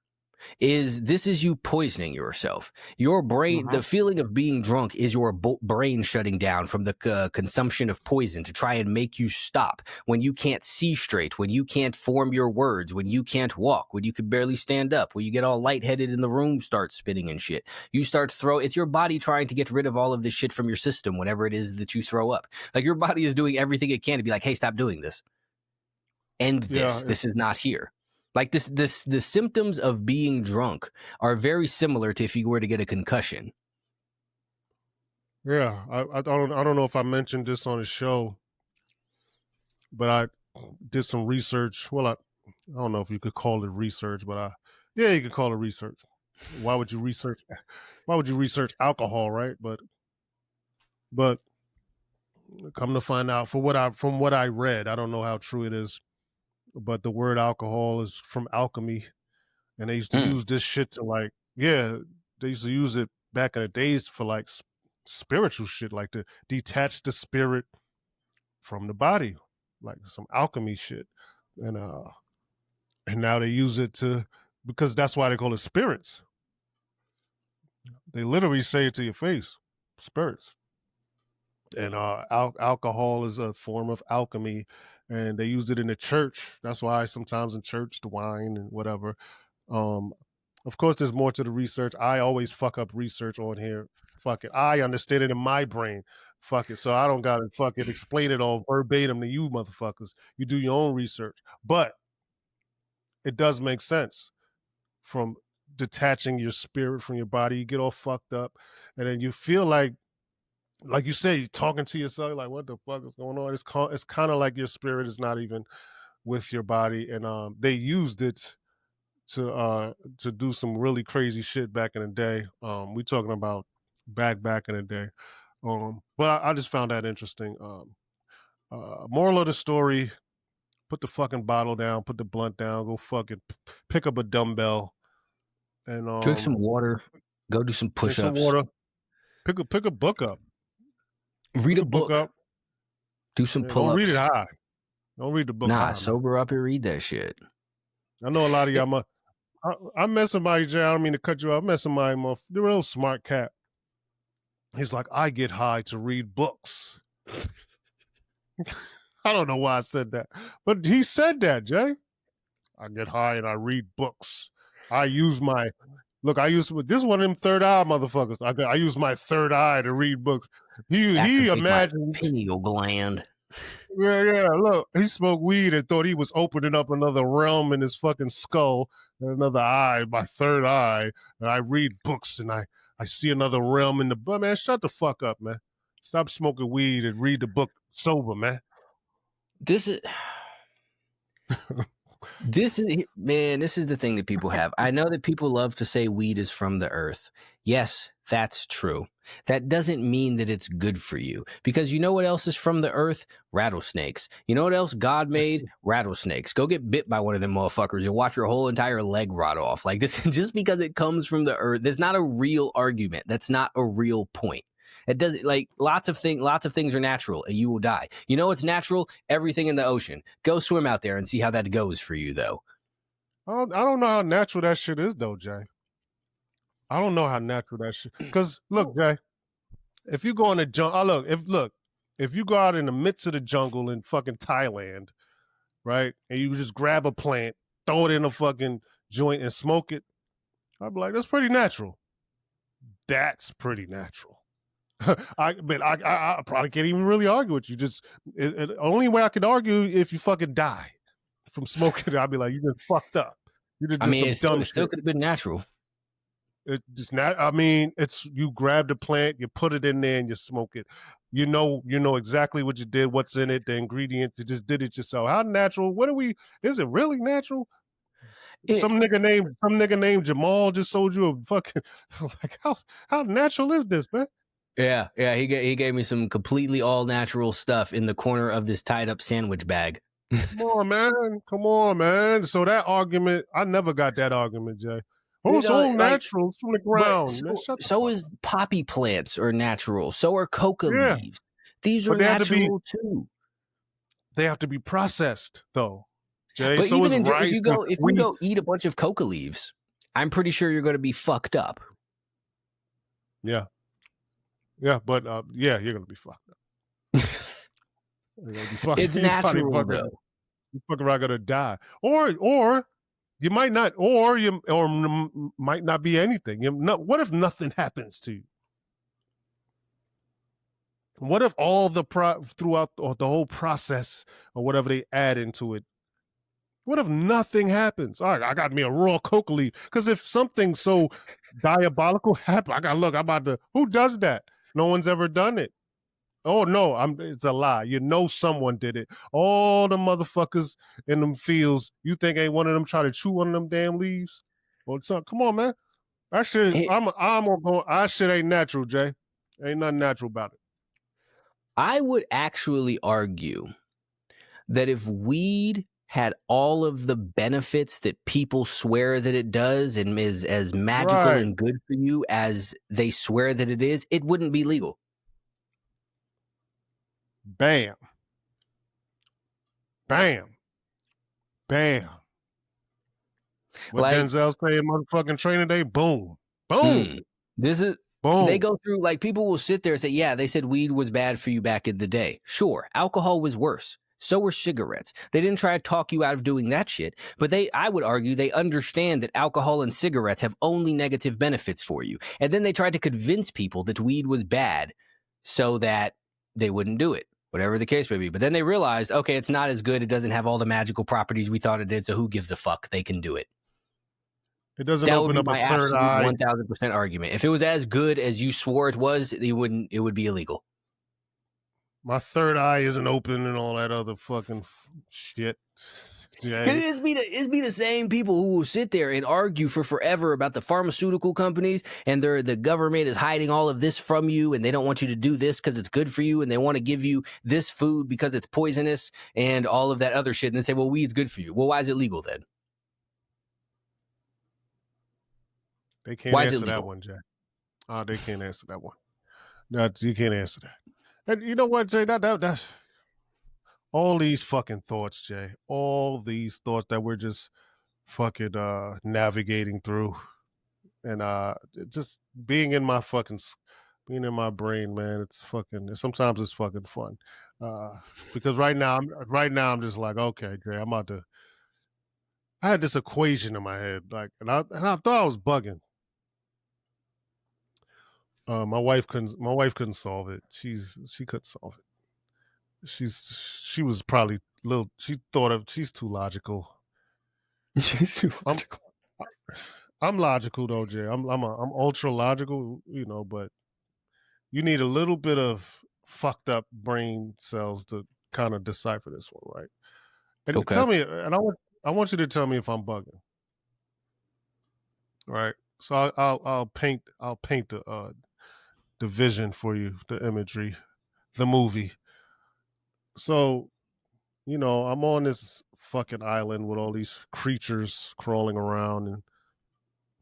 is you poisoning yourself. Your brain, Mm-hmm. the feeling of being drunk is your brain shutting down from the consumption of poison to try and make you stop when you can't see straight, when you can't form your words, when you can't walk, when you can barely stand up, when you get all lightheaded and the room starts spinning and shit. You start it's your body trying to get rid of all of this shit from your system whenever it is that you throw up. Like your body is doing everything it can to be like, hey, stop doing this. End this. Yeah. This is not here. Like the symptoms of being drunk are very similar to if you were to get a concussion. Yeah. I don't know if I mentioned this on the show, but I did some research. Well, I don't know if you could call it research, but yeah, you could call it research. Why would you research? Why would you research alcohol, right? But come to find out, from what I read, I don't know how true it is, but the word alcohol is from alchemy, and they used to use this shit to like, yeah, they used to use it back in the days for like spiritual shit, like to detach the spirit from the body, like some alchemy shit, and now they use it to, because that's why they call it spirits. They literally say it to your face, spirits. And alcohol is a form of alchemy, and they use it in the church. That's why sometimes in church, the wine and whatever. Um, of course, there's more to the research. I always fuck up research on here. Fuck it, I understand it in my brain. Fuck it, so I don't gotta fuck it explain it all verbatim to you motherfuckers. You do your own research, but it does make sense from detaching your spirit from your body. You get all fucked up, and then you feel like you say, you're talking to yourself, like, what the fuck is going on? It's kind of like your spirit is not even with your body, and they used it to do some really crazy shit back in the day. We talking about back in the day, but I just found that interesting. Moral of the story: put the fucking bottle down, put the blunt down, go fucking pick up a dumbbell, and Drink some water. Go do some drink some push-ups. water. Pick a book up. Read Pick a a book book. up. Do some And don't read it pull-ups. high. Don't read the book Nah, high, man. sober up and read that shit. I know a lot of y'all. I met somebody, Jay. I don't mean to cut you off. I met somebody, the real smart cat. He's like, I get high to read books. I don't know why I said that, but he said that, Jay. I get high and I read books. I use my I use this is one of them third eye motherfuckers. I use my third eye to read books. He Activate my imagined, pineal gland. yeah. Look, he smoked weed and thought he was opening up another realm in his fucking skull, and another eye, my third eye. And I read books and I see another realm in the. But man, shut the fuck up, man. Stop smoking weed and read the book sober, man. This is this is the thing that people have. I know that people love to say weed is from the earth. Yes, that's true. That doesn't mean that it's good for you, because you know what else is from the earth? Rattlesnakes. You know what else God made? Rattlesnakes. Go get bit by one of them motherfuckers and watch your whole entire leg rot off. Like this, just because it comes from the earth, that's not a real argument. That's not a real point. It doesn't, like, lots of things are natural and you will die. You know what's natural? Everything in the ocean. Go swim out there and see how that goes for you, though. I don't know how natural that shit is, though, Jay. I don't know how natural that shit. Because look, Jay, if you go in the jungle, if you go out in the midst of the jungle in fucking Thailand, right, and you just grab a plant, throw it in a fucking joint and smoke it, I'd be like, that's pretty natural. That's pretty natural. I probably can't even really argue with you. Just only way I could argue if you fucking die from smoking it, I'd be like, you just fucked up. You just did some dumb it still shit. could have been natural. It's just not. I mean, it's you grab the plant, you put it in there, and you smoke it. You know exactly what you did, what's in it, the ingredients. You just did it yourself. How natural? What are we? Is it really natural? Some nigga named Jamal just sold you a fucking like how natural is this, man? Yeah. He gave me some completely all natural stuff in the corner of this tied up sandwich bag. Come on, man. So that argument, I never got that argument, Jay. Oh, it's all natural. It's from the ground. So is poppy plants are natural. So are coca leaves. These are natural too. They have to be processed, though, Jay. But so even if you go eat a bunch of coca leaves, I'm pretty sure you're going to be fucked up. Yeah. Yeah, but you're going to be fucked up. It's natural, though. You fucking around going to die. Or you might not, or might not be anything. What if nothing happens to you? What if all throughout the whole process or whatever they add into it, what if nothing happens? All right, I got me a raw coca leaf. Because if something so diabolical happens, who does that? No one's ever done it. Oh no, it's a lie. You know someone did it. All the motherfuckers in them fields, you think ain't one of them try to chew one of them damn leaves? Well, come on, man. That shit that shit ain't natural, Jay. Ain't nothing natural about it. I would actually argue that if weed had all of the benefits that people swear that it does and is as magical and good for you as they swear that it is, it wouldn't be legal. Bam. Bam. Bam. What Denzel's saying, motherfucking training day, boom. Boom. This is boom. They go through, like, people will sit there and say, yeah, they said weed was bad for you back in the day. Sure, alcohol was worse. So were cigarettes. They didn't try to talk you out of doing that shit, but I would argue they understand that alcohol and cigarettes have only negative benefits for you. And then they tried to convince people that weed was bad so that they wouldn't do it, whatever the case may be. But then they realized, okay, it's not as good. It doesn't have all the magical properties we thought it did, so who gives a fuck? They can do it. It doesn't open up a third eye. 1,000% argument. If it was as good as you swore it was, it would be illegal. My third eye isn't open and all that other fucking shit. Because it's be the same people who will sit there and argue for forever about the pharmaceutical companies and the government is hiding all of this from you and they don't want you to do this because it's good for you and they want to give you this food because it's poisonous and all of that other shit. And they say, well, weed's good for you. Well, why is it legal then? They can't answer that one, Jack. Oh, they can't answer that one. No, you can't answer that. And you know what, Jay? That's all these fucking thoughts, Jay. All these thoughts that we're just fucking navigating through, and just being in my being in my brain, man, it's fucking. Sometimes it's fucking fun, because right now I'm just like, okay, Dre, I'm about to. I had this equation in my head, like, and I thought I was bugging. My wife couldn't solve it. She couldn't solve it. She was probably little. She's too logical. She's too I'm logical. I'm logical though, Jay. I'm ultra logical, but you need a little bit of fucked up brain cells to kind of decipher this one, right? And Okay. tell me, and I want you to tell me if I'm bugging, right? So I'll paint the vision for you, the imagery, the movie. So I'm on this fucking island with all these creatures crawling around and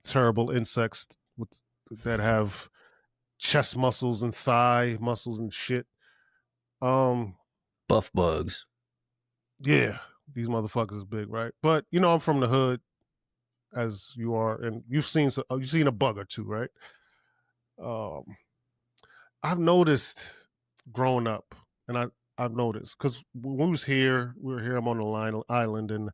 terrible insects that have chest muscles and thigh muscles and shit. Um, Buff bugs. yeah, these motherfuckers is big, right? But I'm from the hood, as you are, and you've seen a bug or two, right? Um, I've noticed growing up, and I've noticed because when we were here. I'm on the island, and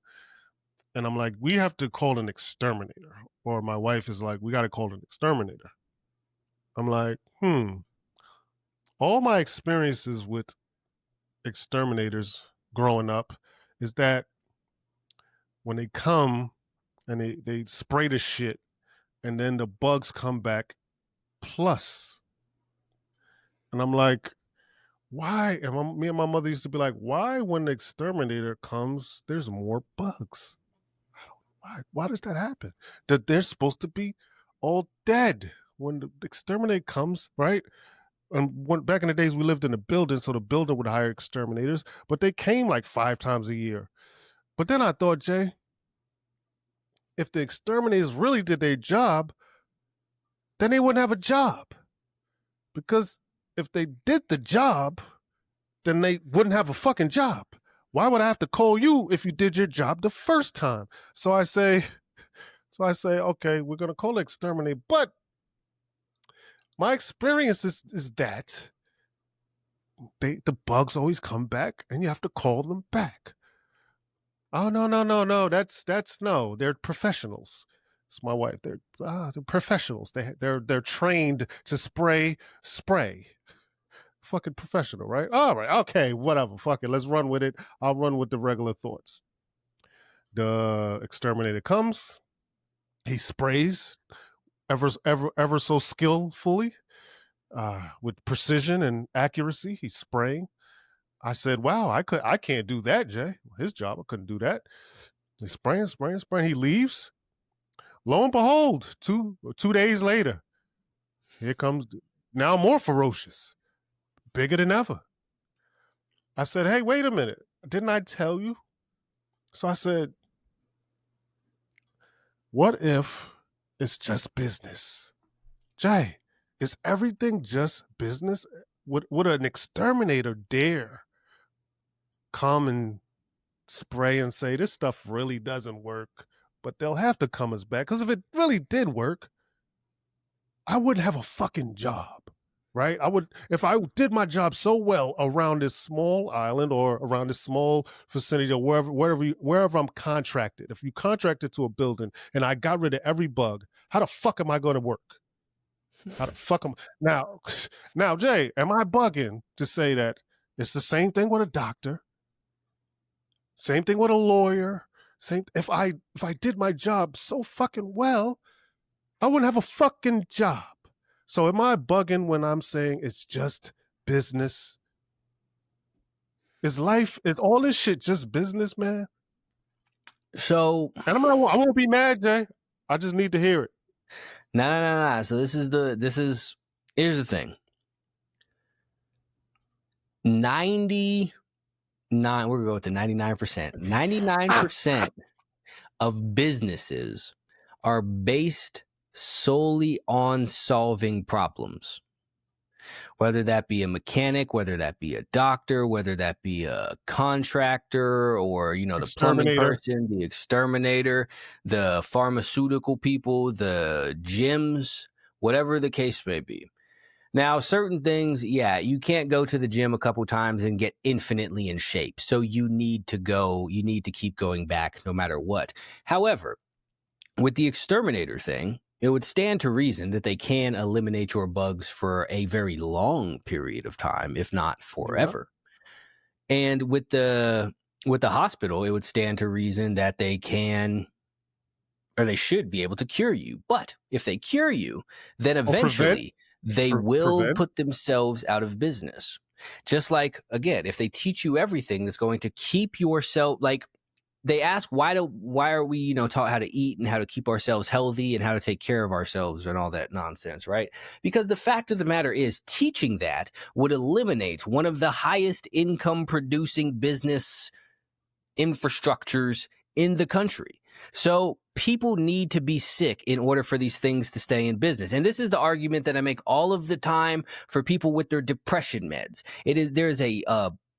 I'm like, we have to call an exterminator, or my wife is like, we got to call an exterminator. I'm like, all my experiences with exterminators growing up is that when they come and they spray the shit and then the bugs come back plus. And I'm like, why? And me and my mother used to be like, why when the exterminator comes, there's more bugs? Why does that happen? That they're supposed to be all dead when the exterminator comes, right? And back in the days, we lived in a building, so the building would hire exterminators, but they came like 5 times a year. But then I thought, Jay, if the exterminators really did their job, then they wouldn't have a job. Because if they did the job, then they wouldn't have a fucking job. Why would I have to call you if you did your job the first time? So I say, okay, we're gonna call it exterminate, but my experience is that the bugs always come back and you have to call them back. Oh no. That's no. They're professionals. It's my wife. They're professionals. They're trained to spray. Fucking professional, right? All right, okay, whatever. Fuck it. Let's run with it. I'll run with the regular thoughts. The exterminator comes. He sprays ever so skillfully, with precision and accuracy. He's spraying. I said, "Wow, I can't do that, Jay. His job, I couldn't do that." He's spraying. He leaves. Lo and behold, 2 days later, here comes now more ferocious, bigger than ever. I said, "Hey, wait a minute! Didn't I tell you?" So I said, "What if it's just business, Jay? Is everything just business? Would an exterminator dare come and spray and say this stuff really doesn't work, but they'll have to come us back? Because if it really did work, I wouldn't have a fucking job, right? I would, if I did my job so well around this small island or around this small vicinity or wherever I'm contracted. If you contracted to a building and I got rid of every bug, how the fuck am I going to work? How the fuck am now? Now, Jay, am I bugging to say that it's the same thing with a doctor, same thing with a lawyer? Same. If I did my job so fucking well, I wouldn't have a fucking job. So am I bugging when I'm saying it's just business? Is all this shit just business, man? So, and I won't be mad, Jay. I just need to hear it. No. So here's the thing. 99, we're gonna go with the 99%. 99% of businesses are based solely on solving problems. Whether that be a mechanic, whether that be a doctor, whether that be a contractor, or the plumbing person, the exterminator, the pharmaceutical people, the gyms, whatever the case may be. Now, certain things, yeah, you can't go to the gym a couple times and get infinitely in shape. So you need to keep going back no matter what. However, with the exterminator thing, it would stand to reason that they can eliminate your bugs for a very long period of time, if not Yeah. forever. And with the hospital, it would stand to reason that they can or they should be able to cure you. But if they cure you, then Or prevent. eventually they will Prevent. put themselves out of business. Just like, again, if they teach you everything that's going to keep yourself, like, they ask why are we taught how to eat and how to keep ourselves healthy and how to take care of ourselves and all that nonsense, right? Because the fact of the matter is, teaching that would eliminate one of the highest income producing business infrastructures in the country. So people need to be sick in order for these things to stay in business. And this is the argument that I make all of the time for people with their depression meds. There's a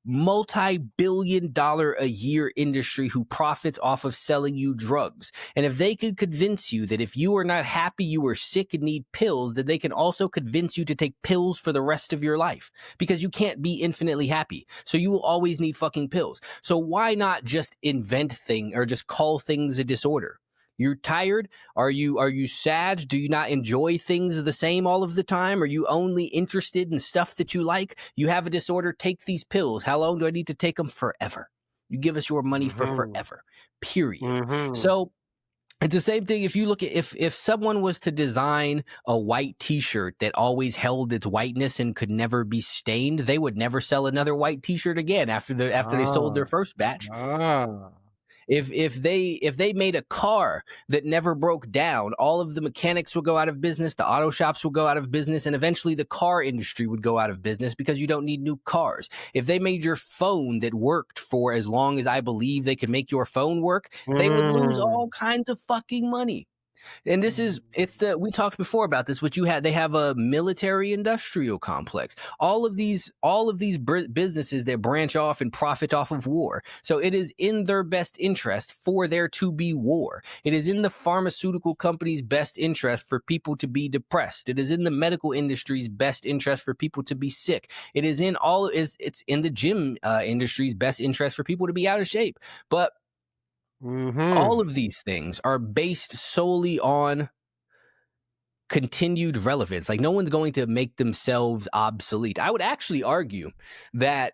multi-billion-dollar a year industry who profits off of selling you drugs. And if they could convince you that if you are not happy, you are sick and need pills, then they can also convince you to take pills for the rest of your life, because you can't be infinitely happy. So you will always need fucking pills. So why not just invent thing or just call things a disorder? You're tired? Are you sad? Do you not enjoy things the same all of the time? Are you only interested in stuff that you like? You have a disorder, take these pills. How long do I need to take them? Forever. You give us your money for Mm-hmm. forever. Period. Mm-hmm. So it's the same thing. If you look at if someone was to design a white t-shirt that always held its whiteness and could never be stained, they would never sell another white t-shirt again after they sold their Ah. first batch. Ah. If they made a car that never broke down, all of the mechanics would go out of business, the auto shops would go out of business, and eventually the car industry would go out of business because you don't need new cars. If they made your phone that worked for as long as I believe they could make your phone work, they would lose Mm. all kinds of fucking money. And we talked before about this, they have a military industrial complex, all of these businesses that branch off and profit off of war. So it is in their best interest for there to be war. It is in the pharmaceutical company's best interest for people to be depressed. It is in the medical industry's best interest for people to be sick. It's in the gym industry's best interest for people to be out of shape. But all Mm-hmm. of these things are based solely on continued relevance. Like, no one's going to make themselves obsolete. I would actually argue that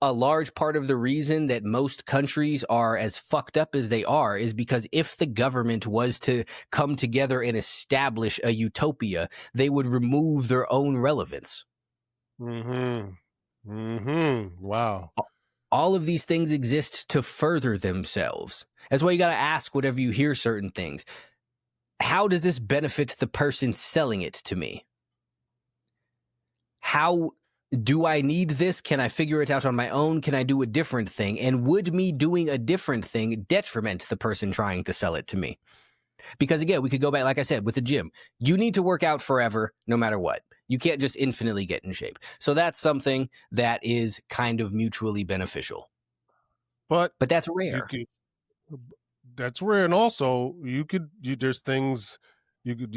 a large part of the reason that most countries are as fucked up as they are is because if the government was to come together and establish a utopia, they would remove their own relevance. Mm-hmm. Mm-hmm. Wow. All of these things exist to further themselves. That's why you got to ask whenever you hear certain things. How does this benefit the person selling it to me? How do I need this? Can I figure it out on my own? Can I do a different thing? And would me doing a different thing detriment the person trying to sell it to me? Because again, we could go back, like I said, with the gym. You need to work out forever, no matter what. You can't just infinitely get in shape. So that's something that is kind of mutually beneficial. But But that's you rare. could that's rare, and also there's things you could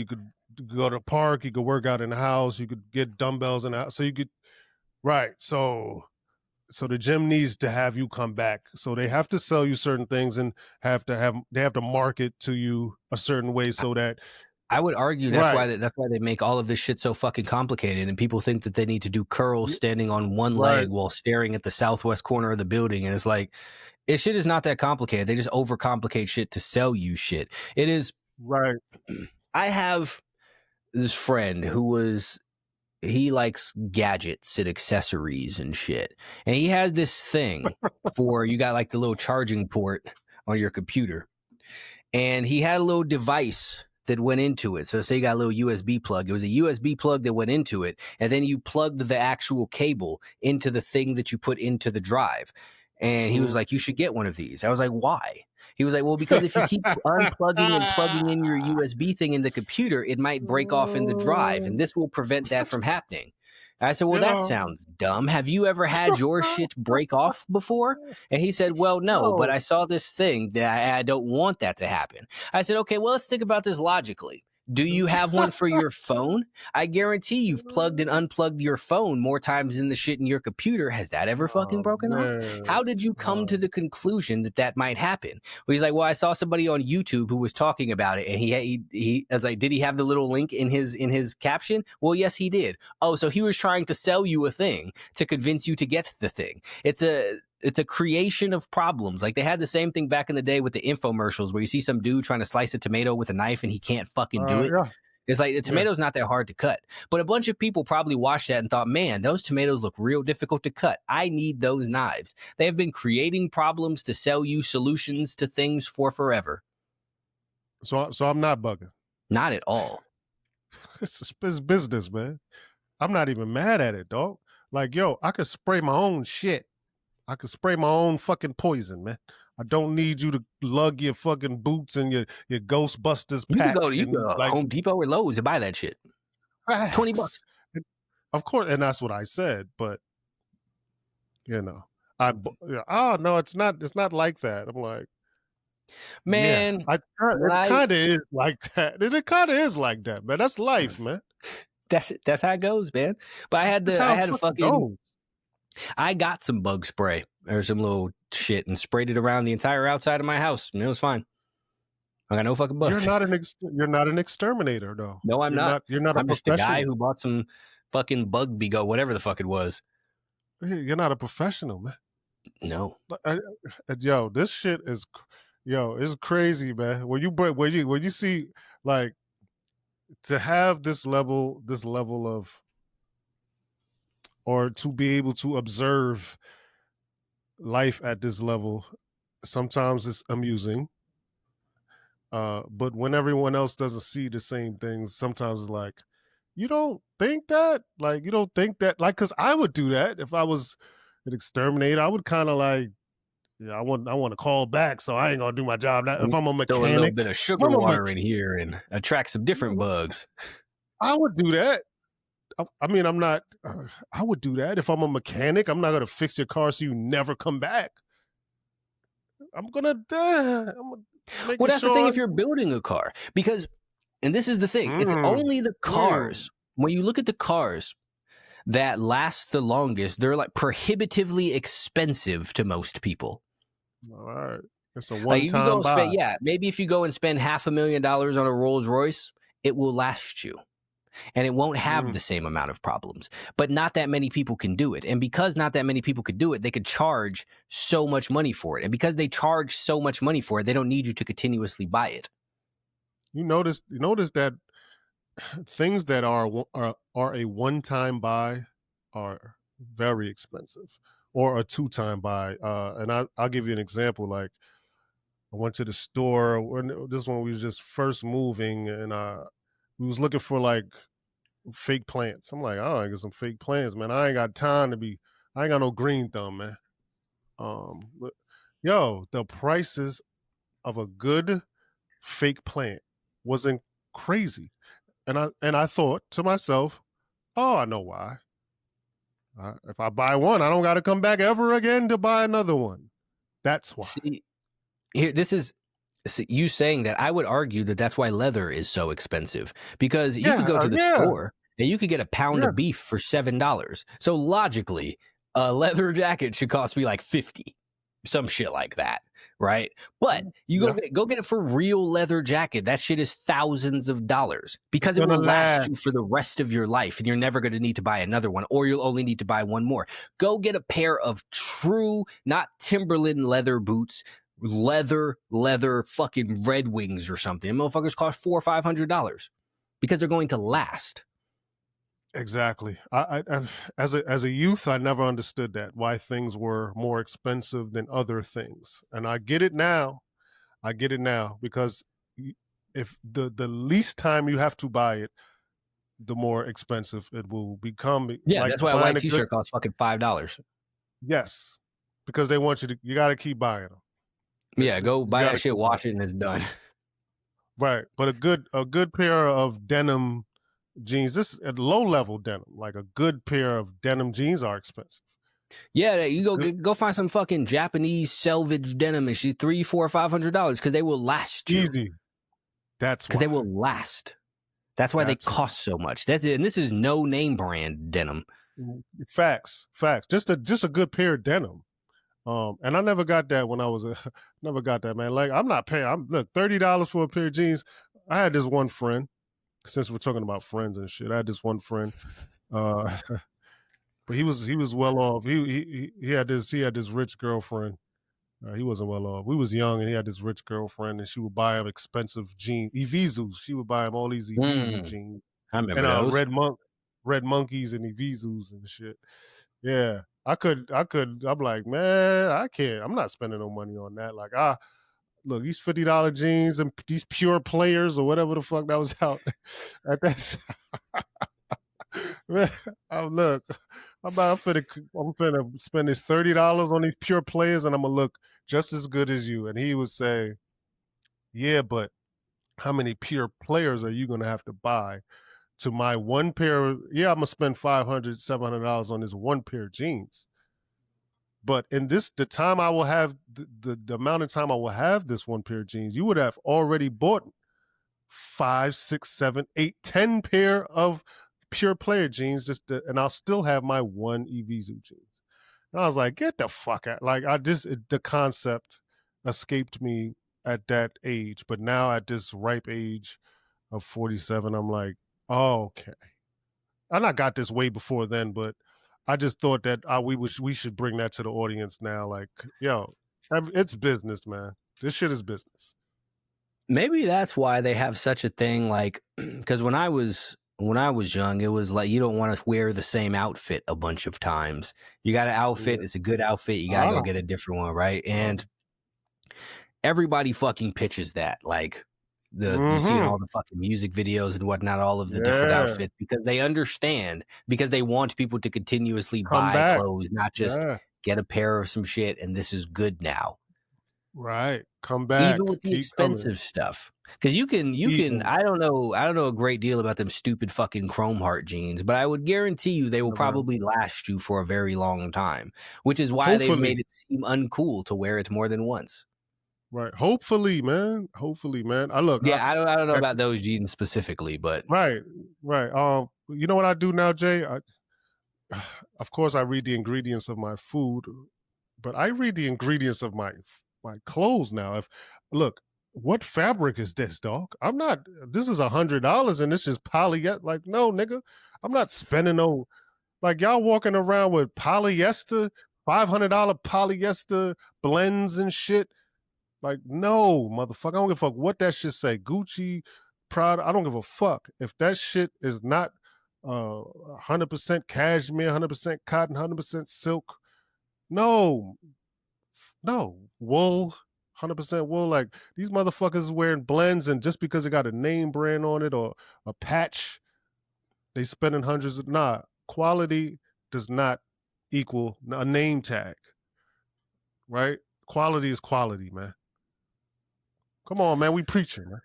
go to the park, you could work out in the house, you could get dumbbells in the house, so you could right. So the gym needs to have you come back. So they have to sell you certain things and they have to market to you a certain way so that I would argue right, that's why they make all of this shit so fucking complicated, and people think that they need to do curls standing on one right, leg while staring at the southwest corner of the building, and it's like, shit is not that complicated. They just overcomplicate shit to sell you shit. It is. right. I have this friend he likes gadgets and accessories and shit, and he has this thing for you got like the little charging port on your computer, and he had a little device that went into it. So say you got a little USB plug. It was a USB plug that went into it, and then you plugged the actual cable into the thing that you put into the drive. And he was like, you should get one of these. I was like, why? He was like, well, because if you keep unplugging and plugging in your USB thing in the computer, it might break off in the drive, and this will prevent that from happening. I said, well, that Yeah. sounds dumb. Have you ever had your shit break off before? And he said, well, no, but No. I saw this thing that I don't want that to happen. I said, okay, well, let's think about this logically. Do you have one for your phone? I guarantee you've plugged and unplugged your phone more times than the shit in your computer. Has that ever fucking Oh broken off? man. How did you come to the conclusion that that might happen? Well, he's like, well, I saw somebody on YouTube who was talking about it, and he I was like, did he have the little link in his caption? Well, yes, he did. Oh, so he was trying to sell you a thing to convince you to get the thing. It's a creation of problems. Like they had the same thing back in the day with the infomercials where you see some dude trying to slice a tomato with a knife and he can't fucking do it. Yeah. It's like the Yeah. tomato's not that hard to cut. But a bunch of people probably watched that and thought, man, those tomatoes look real difficult to cut. I need those knives. They have been creating problems to sell you solutions to things for forever. So I'm not bugging. Not at all. It's business, man. I'm not even mad at it, dog. Like, yo, I could spray my own shit. I could spray my own fucking poison, man. I don't need you to lug your fucking boots and your Ghostbusters You pack. can go to like, Home Depot or Lowe's and buy that shit. $20. Of course, and that's what I said, but you know, oh no, it's not like that. I'm like, man, yeah, it kind of is like that. It kind of is like that, man. That's life, man. That's how it goes, man. But I had a fucking goes. I got some bug spray or some little shit and sprayed it around the entire outside of my house, and it was fine. I got no fucking bugs. You're not an exterminator, though. No, I'm not. You're not. I'm just a guy who bought some fucking bug bingo, whatever the fuck it was. You're not a professional, man. No. Yo, this shit is, it's crazy, man. When you see like to have this level of, or to be able to observe life at this level, sometimes it's amusing. But when everyone else doesn't see the same things, sometimes it's like, you don't think that? Like, you don't think that? Like, because I would do that if I was an exterminator. I would kind of like, I want to call back, so I ain't gonna do my job. If I'm a mechanic, throw a little bit of sugar water in here and attract some different bugs. I would do that. I mean, I'm not. I would do that if I'm a mechanic. I'm not gonna fix your car so you never come back. I'm gonna. Well, that's the thing if you're building a car, because, and this is the thing, it's only the cars. When you look at the cars that last the longest, they're like prohibitively expensive to most people. All right, it's a one-time like buy. Maybe if you go and spend $500,000 on a Rolls Royce, it will last you. And it won't have the same amount of problems. But not that many people can do it. And because not that many people could do it, they could charge so much money for it. And because they charge so much money for it, they don't need you to continuously buy it. You notice that things that are a one-time buy are very expensive, or a two-time buy. And I'll give you an example. Like, I went to the store when we was just first moving, and we was looking for like fake plants. I'm like, oh, I get some fake plants, man. I ain't got time I ain't got no green thumb, man. But, the prices of a good fake plant wasn't crazy. And I thought to myself, oh, I know why. If I buy one, I don't got to come back ever again to buy another one. That's why. See, here, you saying that, I would argue that that's why leather is so expensive, because you could go to the store and you could get a pound of beef for $7. So logically, a leather jacket should cost me like $50, some shit like that, right? But you go get it for real leather jacket. That shit is thousands of dollars, because it will last you for the rest of your life, and you're never going to need to buy another one, or you'll only need to buy one more. Go get a pair of true, not Timberland leather boots, leather fucking Red Wings or something. And motherfuckers cost $400 or $500 because they're going to last. Exactly. I as a youth, I never understood that, why things were more expensive than other things, and I get it now. Because if the least time you have to buy it, the more expensive it will become. Yeah, like, that's why a white T-shirt costs fucking $5. Yes, because they want you got to keep buying them. Yeah, go buy that shit, wash it, and it's done. Right, but a good pair of denim jeans, this at low level denim, like a good pair of denim jeans are expensive. Yeah, you go find some fucking Japanese selvage denim and shit, $300, $400, $500, because they will last you. Easy. That's because they will last. That's why they That's why. cost so much. And this is no name brand denim. Facts. Just a good pair of denim. And I never got that when I was never got that, man. Like I'm not paying. Look, $30 for a pair of jeans. I had this one friend. Since we're talking about friends and shit, I had this one friend. Uh, but he was well off. He had this rich girlfriend. He wasn't well off. We was young, and he had this rich girlfriend, and she would buy him expensive jeans, Evisus. She would buy him all these Evisu jeans I and remember those. red monkeys and Evisus and shit. Yeah, I could. I'm like, man, I can't. I'm not spending no money on that. Like, look, these $50 jeans and these pure players or whatever the fuck that was out at that. Man, look, I'm finna spend this $30 on these pure players, and I'm gonna look just as good as you. And he would say, "Yeah, but how many pure players are you gonna have to buy to my one pair? Yeah, I'm gonna spend $500, $700 on this one pair of jeans. But in the time I will have the amount of time I will have this one pair of jeans, you would have already bought 5, 6, 7, 8, 10 pair of pure player jeans, and I'll still have my one Evisu jeans." And I was like, get the fuck out. Like the concept escaped me at that age. But now at this ripe age of 47, I'm like, oh, okay. And I got this way before then, but I just thought that we should bring that to the audience now. Like, yo, it's business, man. This shit is business. Maybe that's why they have such a thing, like, because when I was young, it was like you don't want to wear the same outfit a bunch of times. You got an outfit, it's a good outfit, you gotta go get a different one, right? And everybody fucking pitches that, like you see in all the fucking music videos and whatnot, all of the different outfits, because they understand, because they want people to continuously buy clothes, not just get a pair of some shit and this is good now. Right. Come back. Even with the expensive stuff. Because you can I don't know a great deal about them stupid fucking Chrome Heart jeans, but I would guarantee you they will probably last you for a very long time, which is why they've made it seem uncool to wear it more than once. Right. Hopefully, man. I don't know about those jeans specifically, but right. You know what I do now, Jay? Of course I read the ingredients of my food, but I read the ingredients of my clothes now. Look, what fabric is this, dog? This is $100 and this is polyester. Like, no, nigga, I'm not spending no, like y'all walking around with polyester, $500 polyester blends and shit. Like, no, motherfucker, I don't give a fuck what that shit say. Gucci, Prada, I don't give a fuck. If that shit is not 100% cashmere, 100% cotton, 100% silk, no, wool, 100% wool. Like, these motherfuckers is wearing blends, and just because it got a name brand on it or a patch, they spending hundreds of, quality does not equal a name tag, right? Quality is quality, man. Come on, man, we preaching, man.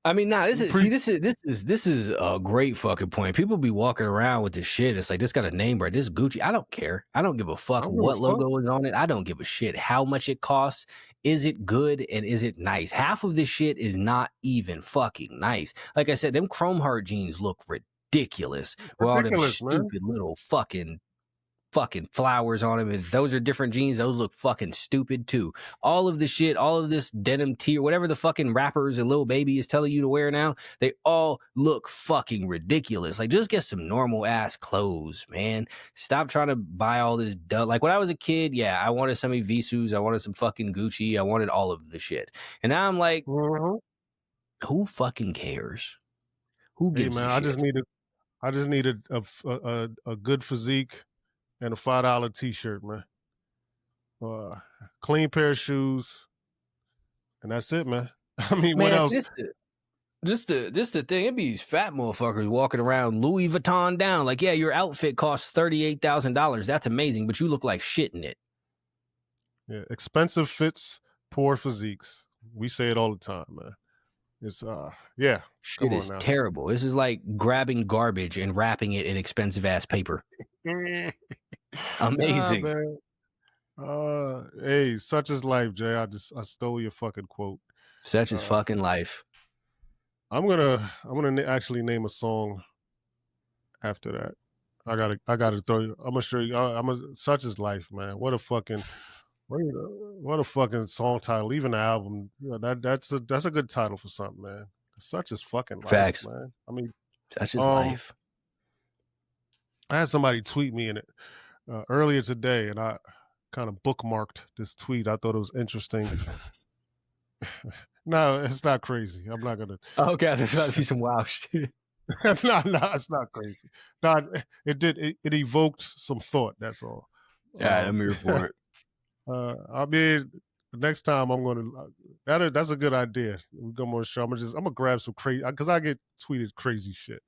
I mean, this is a great fucking point. People be walking around with this shit. It's like, this got a name brand. This Gucci. I don't care. I don't give a fuck what logo is on it. I don't give a shit how much it costs. Is it good and is it nice? Half of this shit is not even fucking nice. Like I said, them Chrome Heart jeans look ridiculous. With all them stupid little fucking flowers on them. If those are different jeans, those look fucking stupid too. All of this shit, all of this denim tee or whatever the fucking rappers and Lil Baby is telling you to wear now, they all look fucking ridiculous. Like, just get some normal ass clothes, man. Stop trying to buy all this dumb. Like, when I was a kid, yeah, I wanted some Evisus, I wanted some fucking Gucci, I wanted all of the shit. And now I'm like, who fucking cares? Who gives a shit? I just needed a good physique and a $5 t-shirt, man. Clean pair of shoes, and that's it, man. I mean, man, what else? This the thing. It be these fat motherfuckers walking around Louis Vuitton down. Like, yeah, your outfit costs $38,000. That's amazing, but you look like shit in it. Yeah, expensive fits, poor physiques. We say it all the time, man. It's yeah. Shit is terrible. This is like grabbing garbage and wrapping it in expensive ass paper. Amazing. Man. Hey, such is life, Jay. I stole your fucking quote. Such is fucking life. I'm gonna actually name a song after that. I gotta throw you. I'm gonna show you. Such is life, man. What a fucking song title. Even the album. You know, that's a good title for something, man. Such is fucking life, Facts. man. I mean, Such is um, life. I had somebody tweet me in it earlier today, and I kind of bookmarked this tweet. I thought it was interesting. No, it's not crazy. I'm not gonna. Okay, there's about to be some wild shit. No, it's not crazy. No, it evoked some thought. That's all. Yeah, I'm here for it. I mean, next time I'm gonna that's a good idea. We go more show. I'm gonna grab some crazy because I get tweeted crazy shit.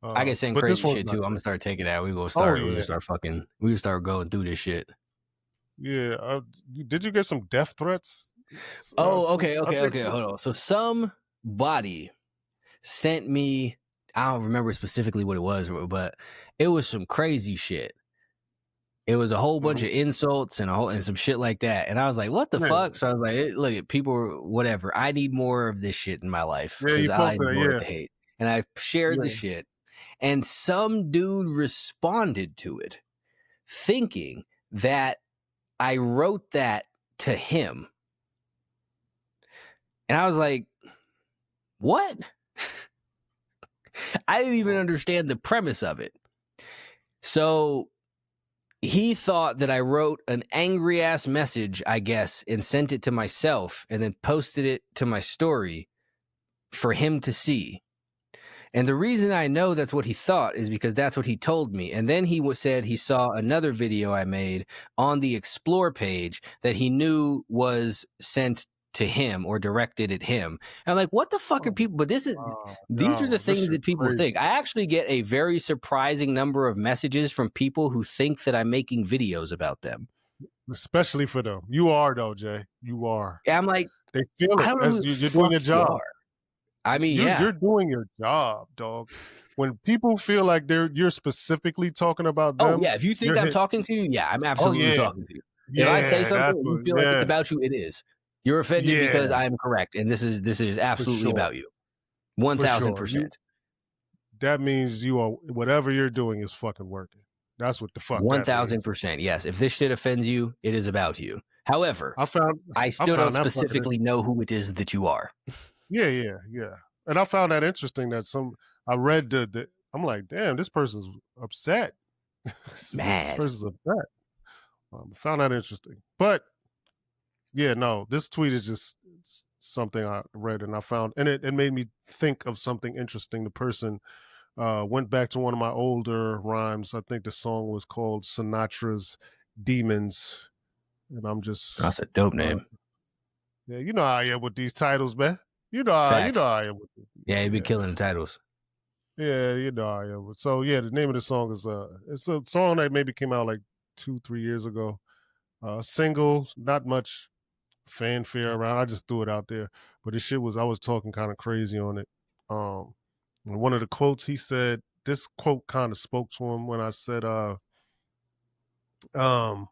I can send But this crazy one's shit not too. I'm gonna crazy. start taking that. We gonna Oh start. We yeah, gonna start fucking. We gonna start going through this shit. yeah. Did you get some death threats? Oh, okay, I think. Hold on. So somebody sent me. I don't remember specifically what it was, but it was some crazy shit. It was a whole bunch of insults and some shit like that. And I was like, what the Man, fuck? So I was like, look, people, whatever. I need more of this shit in my life yeah, because you I posted enjoy it. the hate. And I shared the Yeah, shit. And some dude responded to it thinking that I wrote that to him. And I was like, what? I didn't even understand the premise of it. So he thought that I wrote an angry ass message, I guess, and sent it to myself and then posted it to my story for him to see. And the reason I know that's what he thought is because that's what he told me. And then he said he saw another video I made on the Explore page that he knew was sent to him or directed at him. And I'm like, what the fuck are people? But these are the this things shit that people crazy. think. I actually get a very surprising number of messages from people who think that I'm making videos about them. Especially for them. You are though, Jay. You are. And I'm like, They feel I it don't know as who the you're doing fuck your you job. are. I mean, You're doing your job, dog. When people feel like you're specifically talking about Oh, them, yeah. If you think you're I'm hit. talking to you, yeah, I'm Oh absolutely yeah, talking to you. If I say yeah. something That's and you what. feel like it's Yeah, about you, it is. You're offended yeah. because I am correct, and this is For absolutely sure, about you. for sure. 1000%. That means you are whatever you're doing is fucking working. That's what the fuck that means. 1000%. Yes. If this shit offends you, it is about you. However, I found I I still don't found that fucking specifically know who it is that you are. yeah. And I found that interesting that I read the I'm like, damn, this person's upset. This Mad. person's upset. Found that interesting. But yeah, no, this tweet is just something I read and I found, and it made me think of something interesting. The person went back to one of my older rhymes. I think the song was called Sinatra's Demons. And I'm just, That's a dope uh, name. yeah, you know how I am with these titles, man. You know Facts. how I am with it. Yeah, you've been Yeah. killing the titles. Yeah, you know how I am. So yeah, the name of the song is it's a song that maybe came out like 2-3 years ago. Single, not much fanfare around. I just threw it out there. But this shit I was talking kind of crazy on it. And one of the quotes he said, this quote kind of spoke to him when I said, um,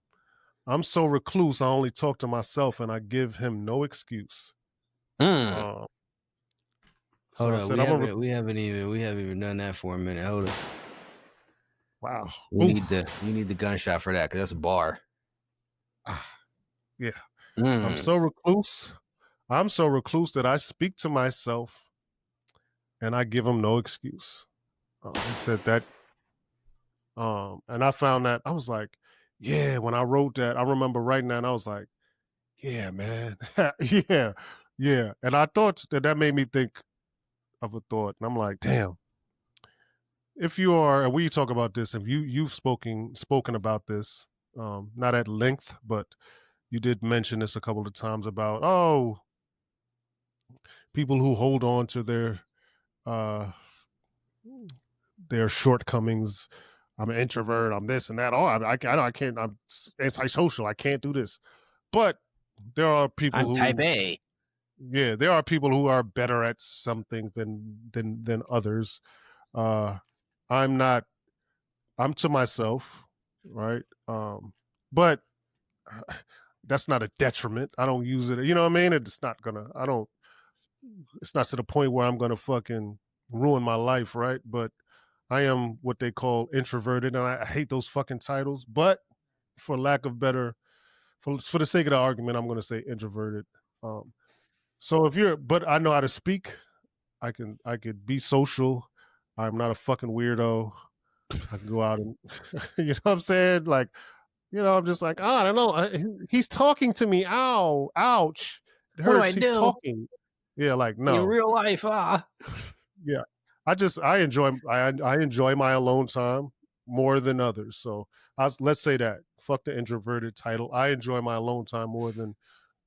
I'm so recluse, I only talk to myself and I give him no excuse. Mm. Um, so Hold I up. said, We haven't even done that for a minute. Hold up. wow. You need the gunshot for that because that's a bar. Yeah. Mm. I'm so recluse. I'm so recluse that I speak to myself and I give him no excuse. He said that. And I found that I was like, yeah, when I wrote that, I remember writing that and I was like, yeah, man. Yeah. And I thought that made me think of a thought. And I'm like, damn, if you are, and we talk about this, if you've spoken about this, not at length, but you did mention this a couple of times about, people who hold on to uh their shortcomings. I'm an introvert. I'm this and that. Oh, I can't. I'm antisocial. I can't do this. But there are people I'm type who, A. yeah, there are people who are better at some things than others. Uh, I'm not. I'm to myself, right? But that's not a detriment. I don't use it. You know what I mean? It's not gonna. I don't. it's not to the point where I'm gonna fucking ruin my life, right? But I am what they call introverted, and I hate those fucking titles. But for lack of better, for the sake of the argument, I'm gonna say introverted. Um, so if you're, but I know how to speak. I could be social. I'm not a fucking weirdo. I can go out and you know what I'm saying? Like, I'm just like, I don't know. He's talking to me. Ow, ouch. It What do I hurts. He's do talking. Yeah, like in no. real life? Yeah. I enjoy my alone time more than others. So let's say that. Fuck the introverted title. I enjoy my alone time more than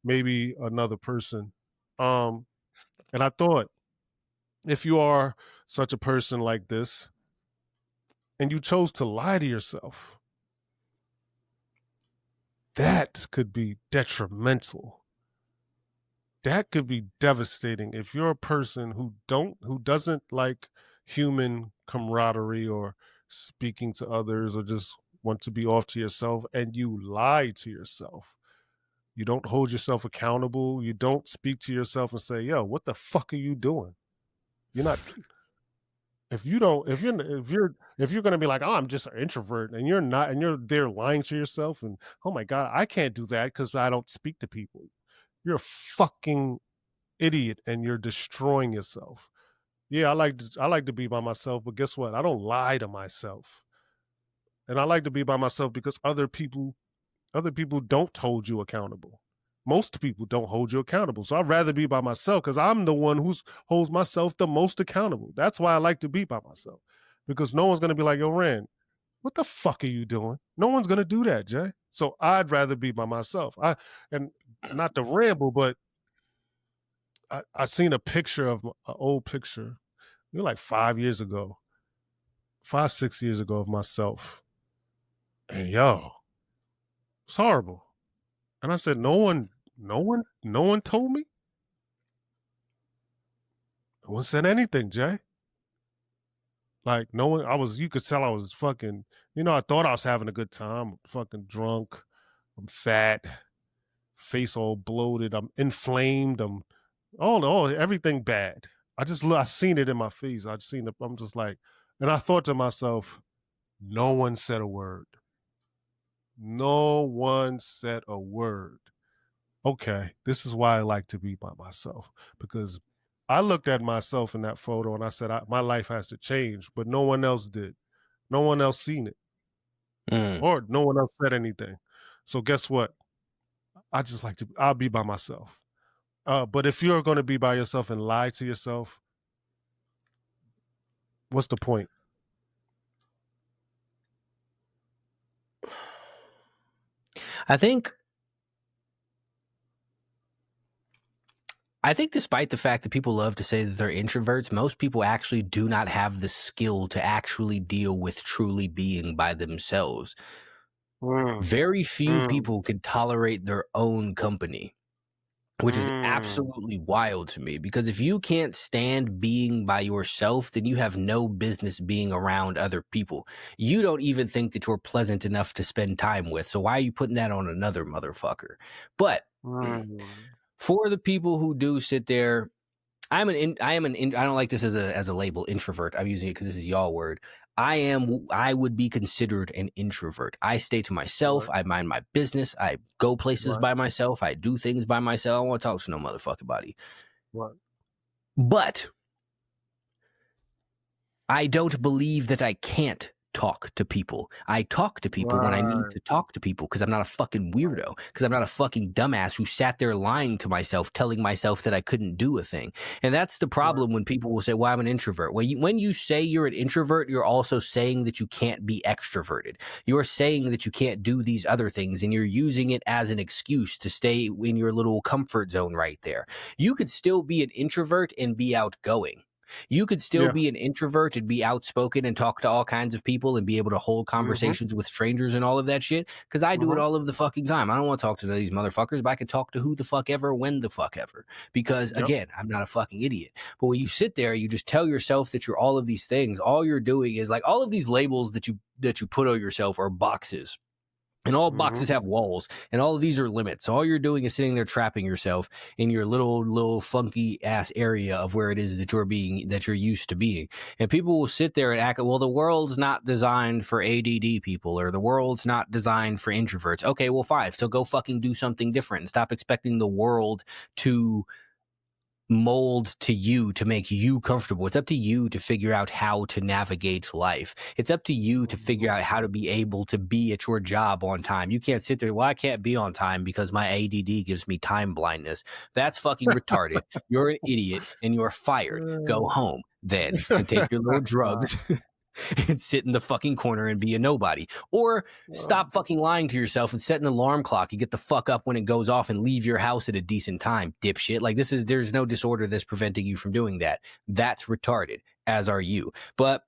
maybe another person. Um, and I thought if you are such a person like this and you chose to lie to yourself, that could be detrimental. That could be devastating if you're a person who doesn't like human camaraderie or speaking to others or just want to be off to yourself and you lie to yourself. You don't hold yourself accountable. You don't speak to yourself and say, "Yo, what the fuck are you doing?" You're not if you don't if you're going to be like, "Oh, I'm just an introvert," and you're not and you're there lying to yourself and, "Oh my god, I can't do that cuz I don't speak to people." You're a fucking idiot and you're destroying yourself. Yeah, I like to be by myself, but guess what? I don't lie to myself. And I like to be by myself because other people don't hold you accountable. Most people don't hold you accountable. So I'd rather be by myself because I'm the one who holds myself the most accountable. That's why I like to be by myself. Because no one's gonna be like, yo, Rand, what the fuck are you doing? No one's gonna do that, Jay. So I'd rather be by myself. And not to ramble, but I seen a picture of an old picture, like 5 years ago, 5, 6 years ago of myself. And yo, it's horrible. And I said, no one told me. No one said anything, Jay. Like no one, you could tell I was fucking, I thought I was having a good time. I'm fucking drunk. I'm fat, face all bloated. I'm inflamed. Everything bad. I seen it in my face. I seen it. I'm just like, and I thought to myself, no one said a word. No one said a word. Okay, this is why I like to be by myself because I looked at myself in that photo and I said, my life has to change, but no one else did. No one else seen it or no one else said anything. So guess what? I'll be by myself. But if you're going to be by yourself and lie to yourself, what's the point? I think despite the fact that people love to say that they're introverts, most people actually do not have the skill to actually deal with truly being by themselves. Very few people can tolerate their own company, which is absolutely wild to me, because if you can't stand being by yourself, then you have no business being around other people. You don't even think that you're pleasant enough to spend time with. So why are you putting that on another motherfucker? But for the people who do sit there, I don't like this as a label, introvert. I'm using it because this is y'all word. I would be considered an introvert. I stay to myself. Right. I mind my business. I go places Right. by myself. I do things by myself. I don't want to talk to no motherfucking body. Right. But I don't believe that I can't talk to people. I talk to people when I need to talk to people because I'm not a fucking weirdo, because I'm not a fucking dumbass who sat there lying to myself, telling myself that I couldn't do a thing. And that's the problem when people will say, well, I'm an introvert. When you say you're an introvert, you're also saying that you can't be extroverted. You're saying that you can't do these other things, and you're using it as an excuse to stay in your little comfort zone right there. You could still be an introvert and be outgoing. You could still be an introvert and be outspoken and talk to all kinds of people and be able to hold conversations with strangers and all of that shit. Because I do it all of the fucking time. I don't want to talk to these motherfuckers, but I can talk to who the fuck ever, when the fuck ever. Because again, I'm not a fucking idiot. But when you sit there, you just tell yourself that you're all of these things. All you're doing is like all of these labels that you put on yourself are boxes. And all Mm-hmm. boxes have walls, and all of these are limits. All you're doing is sitting there trapping yourself in your little funky ass area of where it is that you're used to being. And people will sit there and act, well, the world's not designed for ADD people, or the world's not designed for introverts. Okay, well, fine. So go fucking do something different and stop expecting the world to mold to you to make you comfortable. It's up to you to figure out how to navigate life. It's up to you to figure out how to be able to be at your job on time. You can't sit there, well, I can't be on time because my ADD gives me time blindness. That's fucking retarded. You're an idiot and you're fired. Go home then and take your little drugs and sit in the fucking corner and be a nobody. Or stop fucking lying to yourself and set an alarm clock and get the fuck up when it goes off and leave your house at a decent time, dipshit. Like there's no disorder that's preventing you from doing that. That's retarded, as are you. But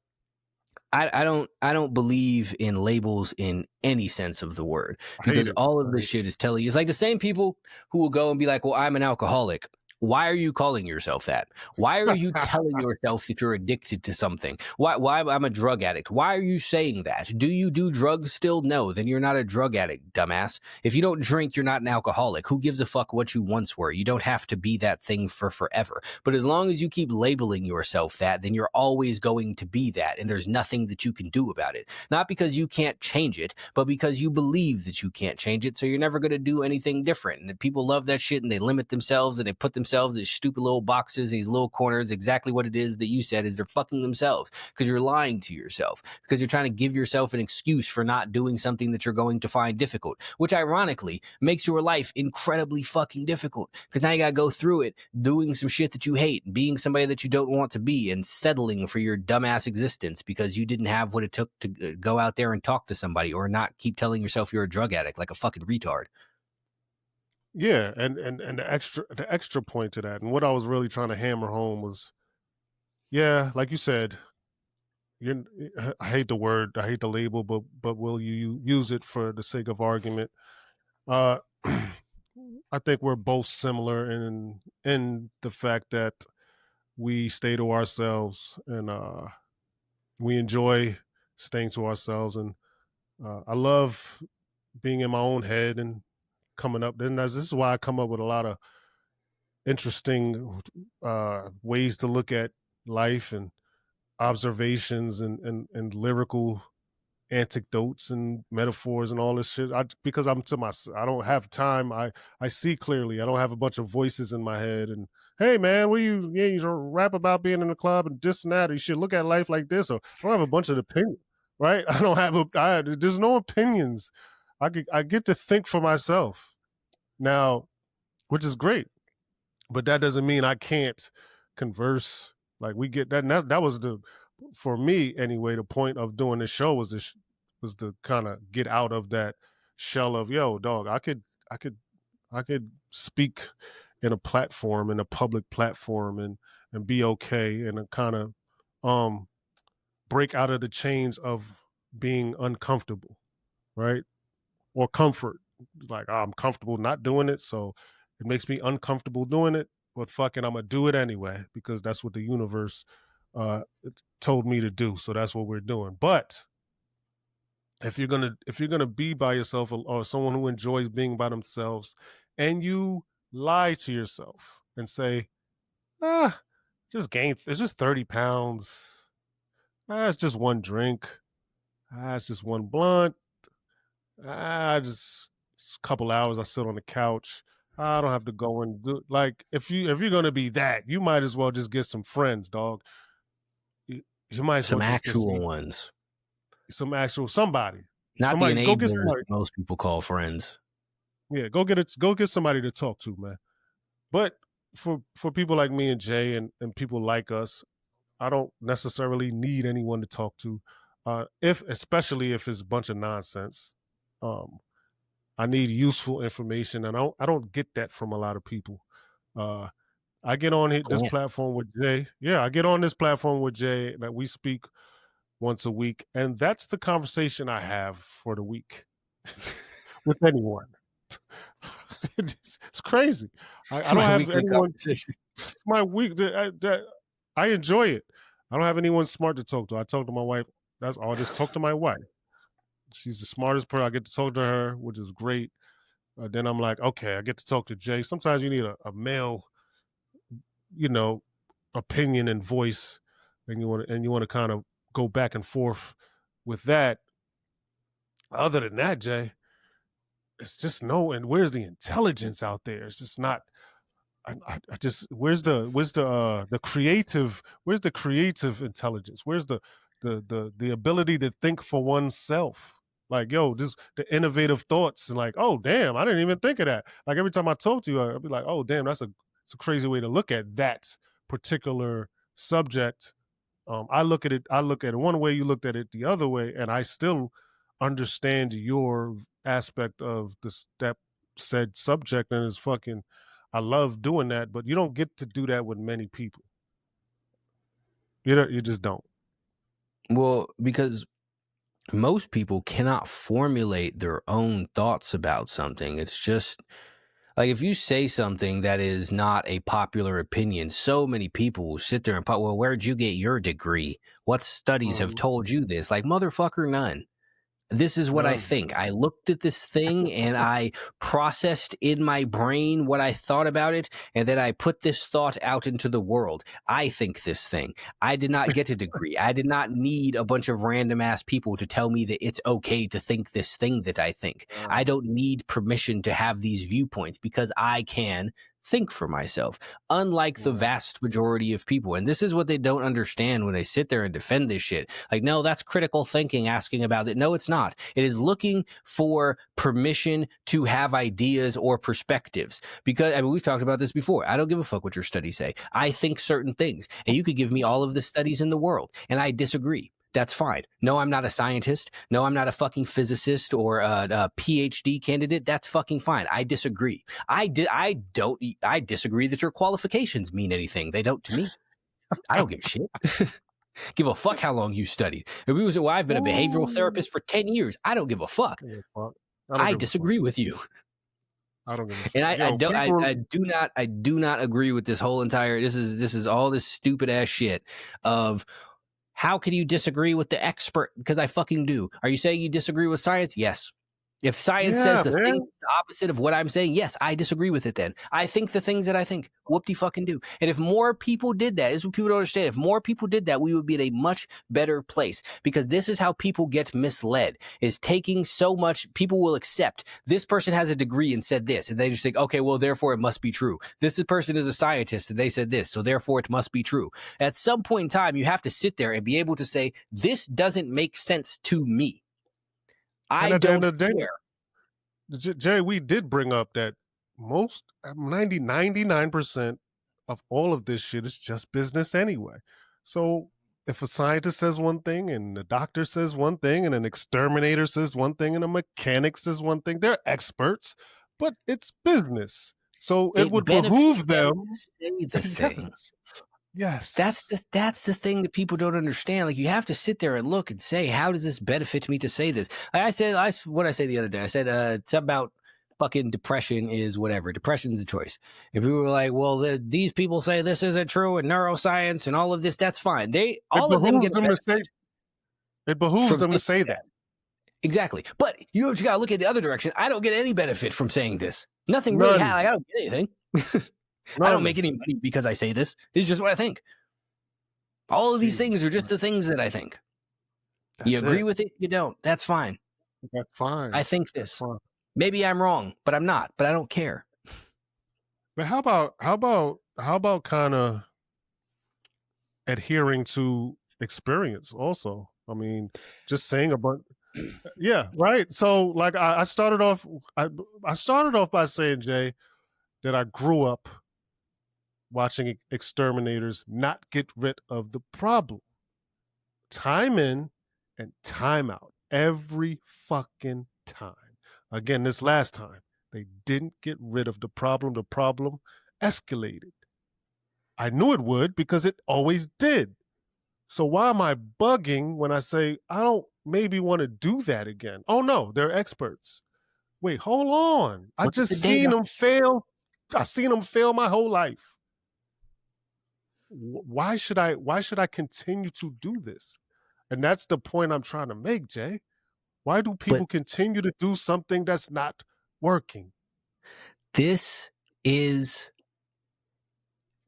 I don't believe in labels in any sense of the word, I hate because it. all of this shit is telling you. It's like the same people who will go and be like, well, I'm an alcoholic. Why are you calling yourself that? Why are you telling yourself that you're addicted to something? Why I'm a drug addict? Why are you saying that? Do you do drugs still? No, then you're not a drug addict, dumbass. If you don't drink, you're not an alcoholic. Who gives a fuck what you once were? You don't have to be that thing for forever. But as long as you keep labeling yourself that, then you're always going to be that, and there's nothing that you can do about it. Not because you can't change it, but because you believe that you can't change it, so you're never going to do anything different. And people love that shit, and they limit themselves, and they put themselves in stupid little boxes, these little corners. Exactly what it is that you said is they're fucking themselves, because you're lying to yourself, because you're trying to give yourself an excuse for not doing something that you're going to find difficult, which ironically makes your life incredibly fucking difficult, because now you gotta go through it doing some shit that you hate, being somebody that you don't want to be, and settling for your dumbass existence because you didn't have what it took to go out there and talk to somebody, or not keep telling yourself you're a drug addict like a fucking retard. Yeah, and the extra point to that, and what I was really trying to hammer home was, yeah, like you said, you I hate the word, I hate the label, but will you use it for the sake of argument? Uh, I think we're both similar in the fact that we stay to ourselves, and we enjoy staying to ourselves, and I love being in my own head and coming up. Then this is why I come up with a lot of interesting ways to look at life and observations and lyrical anecdotes and metaphors and all this shit. Because I'm to myself, I don't have time. I see clearly. I don't have a bunch of voices in my head. And hey, man, you rap about being in the club and this and that. You should look at life like this. Or I don't have a bunch of opinions, right? I don't have there's no opinions. I get to think for myself now, which is great. But that doesn't mean I can't converse. Like we get that. And that was for me anyway. The point of doing this show was was to kind of get out of that shell of, yo, dog. I could, I could speak in a public platform, and be okay, and kind of um break out of the chains of being uncomfortable, right? Or comfort. Like, oh, I'm comfortable not doing it, so it makes me uncomfortable doing it. But fucking, I'm gonna do it anyway because that's what the universe uh, told me to do. So that's what we're doing. But if you're gonna be by yourself, or someone who enjoys being by themselves, and you lie to yourself and say, ah, it's just 30 pounds. Ah, it's just one drink. Ah, it's just one blunt. Just a couple hours I sit on the couch. I don't have to go and do, like, if you're gonna be that, you might as well just get some friends, dog. You might as well Some just get actual ones, some actual somebody. not the Go get enablers somebody. that most people call friends. Yeah, go get somebody to talk to, man. But for people like me and Jay, and people like us, I don't necessarily need anyone to talk to. If Especially if it's a bunch of nonsense. Um, I need useful information, and I don't get that from a lot of people. Uh, I get on this Can't. platform with Jay. Yeah, I get on this platform with Jay that we speak once a week, and that's the conversation I have for the week with anyone. It's crazy. It's I don't my have weekly anyone. conversation. It's my week that I enjoy it. I don't have anyone smart to talk to. I talk to my wife. That's all. I just talk to my wife. She's the smartest person. I get to talk to her, which is great. Then I'm like, okay, I get to talk to Jay. Sometimes you need a male, you know, opinion and voice, and you want to kind of go back and forth with that. Other than that, Jay, it's just no. And where's the intelligence out there? It's just not. I just where's the creative intelligence? Where's the ability to think for oneself? Like, yo, just the innovative thoughts and like, oh damn, I didn't even think of that. Like every time I talk to you, I'll be like, oh damn, it's a crazy way to look at that particular subject. I look at it one way, you looked at it the other way, and I still understand your aspect of that said subject, and it's fucking. I love doing that, but you don't get to do that with many people. You just don't. Well, because most people cannot formulate their own thoughts about something. It's just like if you say something that is not a popular opinion, so many people will sit there and pop, well, where'd you get your degree? What studies have told you this? Like, motherfucker, none. This is what I None. think. I looked at this thing and I processed in my brain what I thought about it, and then I put this thought out into the world. I think this thing. I did not get a degree. I did not need a bunch of random ass people to tell me that it's okay to think this thing that I think. I don't need permission to have these viewpoints because I can think for myself, unlike the vast majority of people. And this is what they don't understand when they sit there and defend this shit. Like, no, that's critical thinking asking about it. No, it's not. It is looking for permission to have ideas or perspectives. Because, I mean, we've talked about this before. I don't give a fuck what your studies say. I think certain things. And you could give me all of the studies in the world, and I disagree. That's fine. No, I'm not a scientist. No, I'm not a fucking physicist or a PhD candidate. That's fucking fine. I disagree. I disagree that your qualifications mean anything. They don't to me. I don't give a shit. Give a fuck how long you studied. I've been a behavioral therapist for 10 years. I don't give a fuck. I disagree with you. I don't give a fuck. And I People, do not agree with this whole entire, this is all this stupid ass shit of, how can you disagree with the expert? Because I fucking do. Are you saying you disagree with science? Yes. If science says the thing is the opposite of what I'm saying, yes, I disagree with it then. I think the things that I think. Whoop-de-fucking do. And if more people did that, this is what people don't understand. If more people did that, we would be in a much better place. Because this is how people get misled, is taking so much, people will accept, this person has a degree and said this, and they just think, okay, well, therefore it must be true. This person is a scientist and they said this, so therefore it must be true. At some point in time, you have to sit there and be able to say, this doesn't make sense to me. I don't care. Jay, we did bring up that most 99% of all of this shit is just business anyway. So if a scientist says one thing and the doctor says one thing and an exterminator says one thing and a mechanic says one thing, they're experts, but it's business. So it would behoove them to say the thing. Yes. That's the thing that people don't understand. Like, you have to sit there and look and say, how does this benefit me to say this? Like I said, what I say the other day, I said, it's about fucking depression is whatever. Depression is a choice. If people were like, well, these people say this isn't true and neuroscience and all of this, that's fine. It behooves them to say that. Exactly. But you got to look at the other direction. I don't get any benefit from saying this. Nothing really. I don't get anything. I don't make any money because I say this. It's just what I think. All of these things are just the things that I think. You agree with it? You don't. That's fine. That's fine. I think this. Maybe I'm wrong, but I'm not. But I don't care. But how about kind of adhering to experience also? I mean, just saying a bunch. Yeah, right. So like I started off by saying, Jay, that I grew up watching exterminators not get rid of the problem. Time in and time out. Every fucking time. Again, this last time, they didn't get rid of the problem. The problem escalated. I knew it would because it always did. So why am I bugging when I say I don't maybe want to do that again? Oh no, they're experts. Wait, hold on. I just seen them fail. I've seen them fail my whole life. Why should I continue to do this? And that's the point I'm trying to make, Jay. Why do But people continue to do something that's not working? this is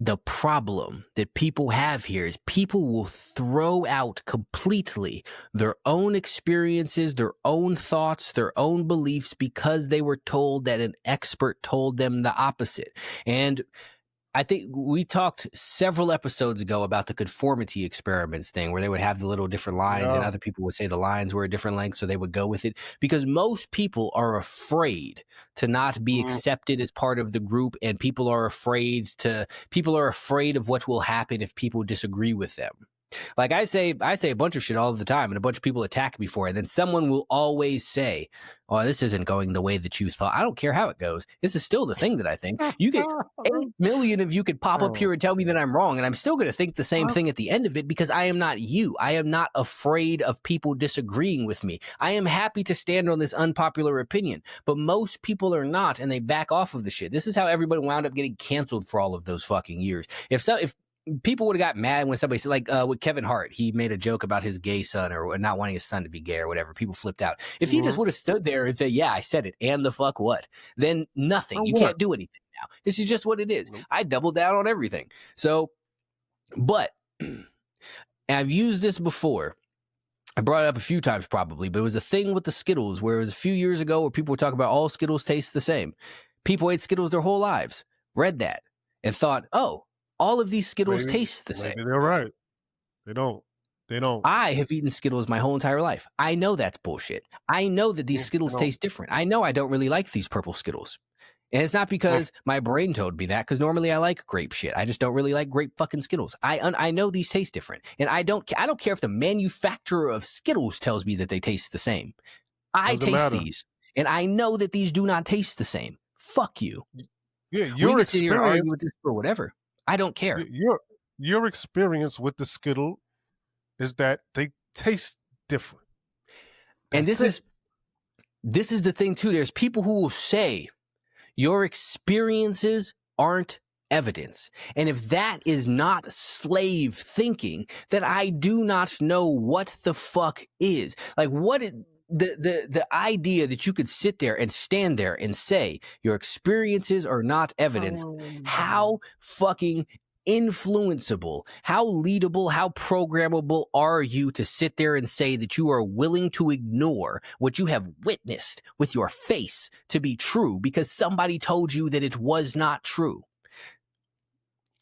the problem that people have here is people will throw out completely their own experiences, their own thoughts, their own beliefs because they were told that an expert told them the opposite. And I think we talked several episodes ago about the conformity experiments thing where they would have the little different lines and Yeah. other people would say the lines were a different length, so they would go with it because most people are afraid to not be Mm, accepted as part of the group, and people are afraid of what will happen if people disagree with them. Like I say a bunch of shit all the time, and a bunch of people attack me for it. And then someone will always say, "Oh, this isn't going the way that you thought." I don't care how it goes. This is still the thing that I think. You get 8 million of you could pop up oh, here and tell me that I'm wrong, and I'm still going to think the same thing at the end of it because I am not you. I am not afraid of people disagreeing with me. I am happy to stand on this unpopular opinion, but most people are not, and they back off of the shit. This is how everybody wound up getting canceled for all of those fucking years. If people would have got mad when somebody said, like with Kevin Hart, he made a joke about his gay son or not wanting his son to be gay or whatever. People flipped out. If he just mhm. would have stood there and said, "Yeah, I said it," and the fuck what? Then nothing. So You what? can't do anything now. This is just what it is. Nope. I doubled down on everything. So, but I've used this before. I brought it up a few times probably, but it was a thing with the Skittles where it was a few years ago where people were talking about all Skittles taste the same. People ate Skittles their whole lives, read that, and thought, oh, all of these Skittles Maybe, taste the same. maybe they're right. They don't. They don't. I have eaten Skittles my whole entire life. I know that's bullshit. I know that these They Skittles don't. taste different. I know I don't really like these purple Skittles. And it's not Mm. because my brain told me that, because normally I like grape shit. I just don't really like grape fucking Skittles. I know these taste different, and I don't care if the manufacturer of Skittles tells me that they taste the same. I Doesn't taste matter. these, and I know that these do not taste the same. Fuck you. Yeah, We your can sit here and argue experience. with this for whatever. I don't care. Your experience with the Skittle is that they taste different. And That's it. this is the thing too. There's people who will say your experiences aren't evidence. And if that is not slave thinking, then I do not know what the fuck is. Like the idea that you could sit there and stand there and say your experiences are not evidence. How fucking influenceable, how leadable, how programmable are you to sit there and say that you are willing to ignore what you have witnessed with your face to be true because somebody told you that it was not true?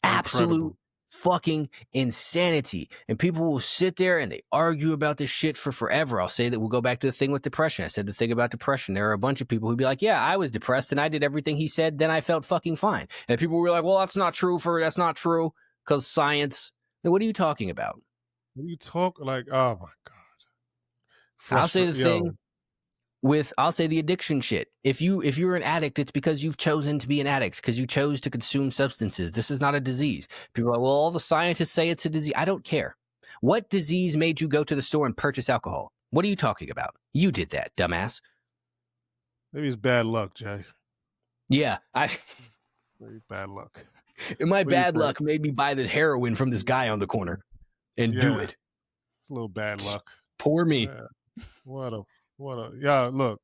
Absolute Incredible. fucking insanity. And people will sit there and they argue about this shit for forever. I'll say that we'll go back to the thing with depression. I said the thing about depression. There are a bunch of people who'd be like, yeah, I was depressed and I did everything he said. Then I felt fucking fine. And people were like, well, that's not true because science. Like, what are you talking about? When you talk like, oh my God. I'll say the Yo, thing I'll say the addiction shit. If you're an addict, it's because you've chosen to be an addict, because you chose to consume substances. This is not a disease. People are like, well, all the scientists say it's a disease. I don't care. What disease made you go to the store and purchase alcohol? What are you talking about? You did that, dumbass. maybe it's bad luck, Jay. Yeah, Maybe bad luck. my What do you bad think? luck made me buy this heroin from this guy on the corner and do Yeah, it. it's a little bad luck. Poor me. Yeah. Yeah, look.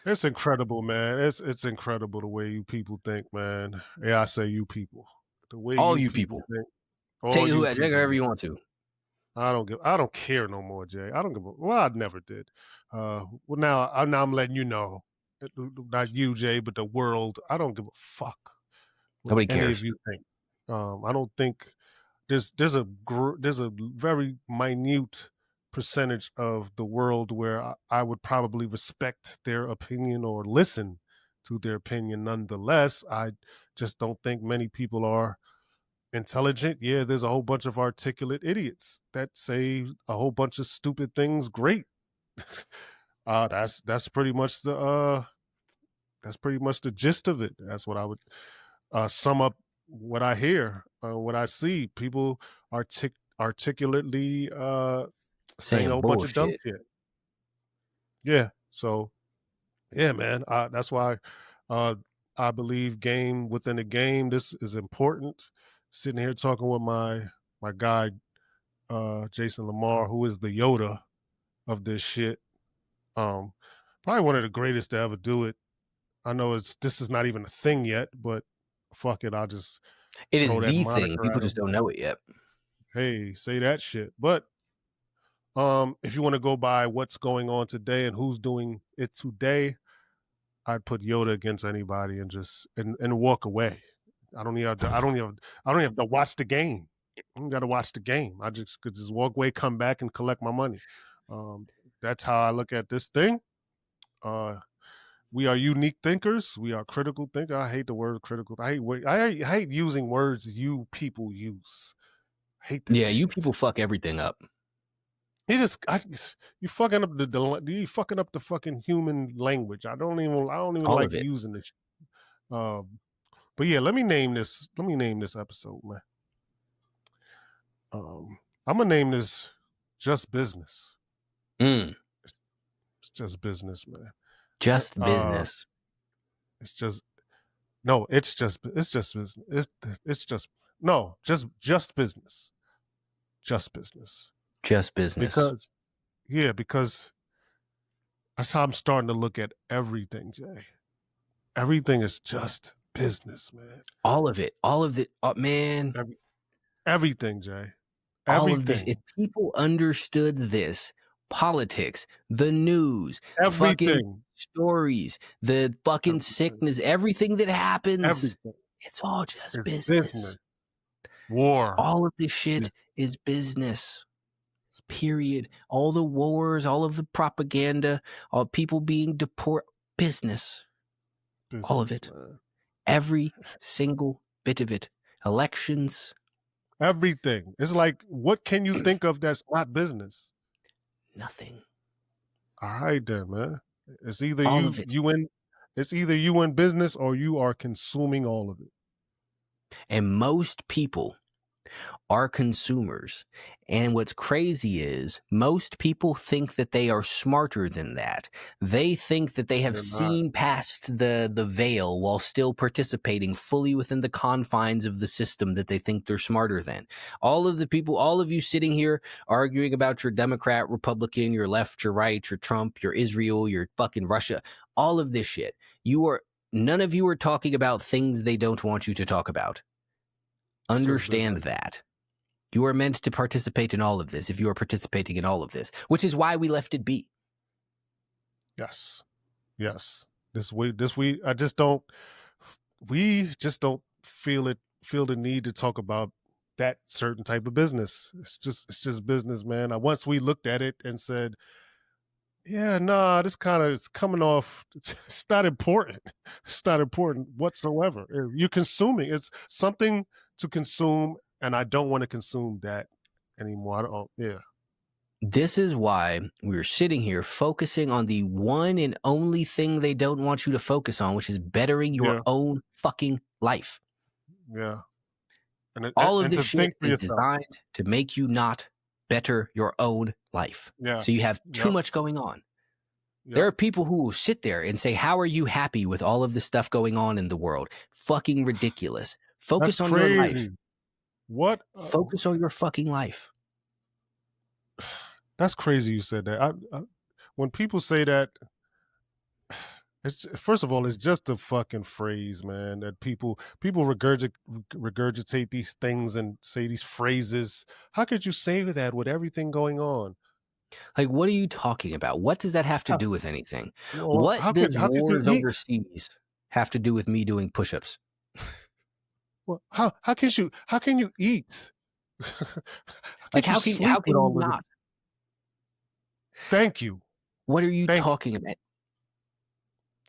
It's incredible, man. It's incredible the way you people think, man. Yeah, I say you people. The way All you you people people. think. Take All it you people, whoever man. you want to. I don't care no more, Jay. I don't give a well, I never did. Well now I'm letting you know. Not you, Jay, but the world. I don't give a fuck what Nobody any of cares. you think. I don't think there's a very minute percentage of the world where I would probably respect their opinion or listen to their opinion nonetheless. I just don't think many people are intelligent. Yeah, there's a whole bunch of articulate idiots that say a whole bunch of stupid things great. That's pretty much the gist of it. That's what I would sum up what I hear, what I see. People articulately saying a Saying whole bunch of dumb bullshit. shit. Yeah. So yeah, man. That's why uh, I believe game within a game. This is important. Sitting here talking with my guy Jason Lamar, who is the Yoda of this shit. Um, Probably one of the greatest to ever do it. I know this is not even a thing yet, but fuck it, I'll just It throw is that the thing. moniker People at just him. don't know it yet. Hey, say that shit. But if you want to go by what's going on today and who's doing it today, I'd put Yoda against anybody and and walk away. I don't even have to watch the game. I don't got to watch the game. I just could just walk away, come back, and collect my money. Um, that's how I look at this thing. Uh, we are unique thinkers. We are critical thinkers. I hate the word critical. I hate using words you people use. I hate that Yeah, you shit. people fuck everything up. You fucking up you fucking up the fucking human language. I don't even All like of it. using this. But yeah, let me name this. Let me name this episode, man. I'm gonna name this just business. Mm, It's just business, man. just Uh, business. it's just no. It's just business. It's just no. Just business. Just business. Just business. Because yeah, because that's how I'm starting to look at everything, Jay. Everything is just business, man. All of it. All of it. Oh, man. Every, everything, Jay. All of this. Everything. If people understood this, politics, the news, fucking Everything. stories, the fucking Everything. sickness, everything that happens, Everything it's all just is business. business. War. All of this shit is business. Period. All the wars, all of the propaganda, all people being deported, business. All of Business, it. man. Every single bit of it. Elections, Everything. It's like, what can you think of that's not business? nothing. All right, then, man. It's either All of it. it's either you in business or you are consuming all of it. And most people are consumers. And what's crazy is most people think that they are smarter than that. They think that they have They're not. seen past the veil while still participating fully within the confines of the system that they think they're smarter than. All of the people, all of you sitting here arguing about your Democrat, Republican, your left, your right, your Trump, your Israel, your fucking Russia, all of this shit. None of you are talking about things they don't want you to talk about. It's just Understand business. that. You are meant to participate in all of this if you are participating in all of this, which is why we left it be. Yes. Yes. We just don't feel the need to talk about that certain type of business. It's just business, man. Once we looked at it and said, yeah, nah, this kind of is coming off. It's not important. It's not important whatsoever. You're consuming. It's something to consume, and I don't want to consume that anymore. I don't, yeah. This is why we're sitting here focusing on the one and only thing they don't want you to focus on, which is bettering your Yeah. own fucking life. Yeah. All of And this to shit think for is yourself. designed to make you not better your own life. Yeah. So you have too Yep. much going on. Yep. There are people who will sit there and say, how are you happy with all of the stuff going on in the world? Fucking ridiculous. That's Focus on your life. crazy. What? Focus on your fucking life. That's crazy. You said that. When people say that, first of all, it's just a fucking phrase, man. That people regurgitate these things and say these phrases. How could you say that with everything going on? Like, what are you talking about? What does that have to How, do with anything? well, What does how could you wars eat? overseas have to do with me doing push-ups? Well, how can you eat? Like, how sleep with can you all of it? not? Thank you. What are you Thank you. talking about?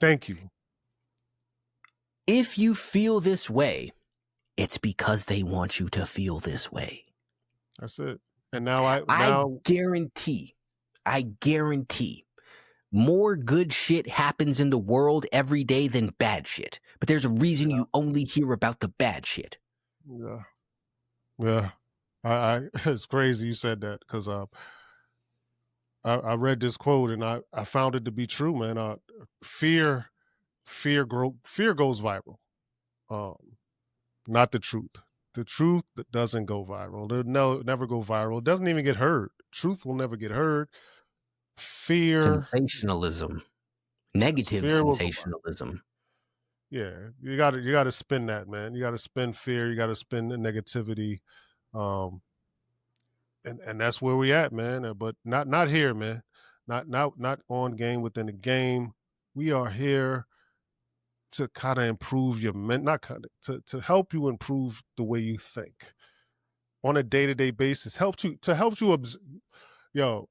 Thank you. If you feel this way, it's because they want you to feel this way. That's it. And now I guarantee more good shit happens in the world every day than bad shit. But there's a reason you only hear about the bad shit. Yeah. Yeah. It's crazy you said that because I read this quote and I found it to be true, man. Fear goes viral. Not the truth. The truth doesn't go viral. Never go viral. It doesn't even get heard. Truth will never get heard. fear. Sensationalism. Yes, Negative fear will come out. sensationalism. Yeah, you gotta spin that, man. You gotta spin fear. You gotta spin the negativity, um, and that's where we at, man. But not here, man. Not on game within the game. We are here to kind of improve your not kind of to help you improve the way you think on a day to day basis. Help you. Yo,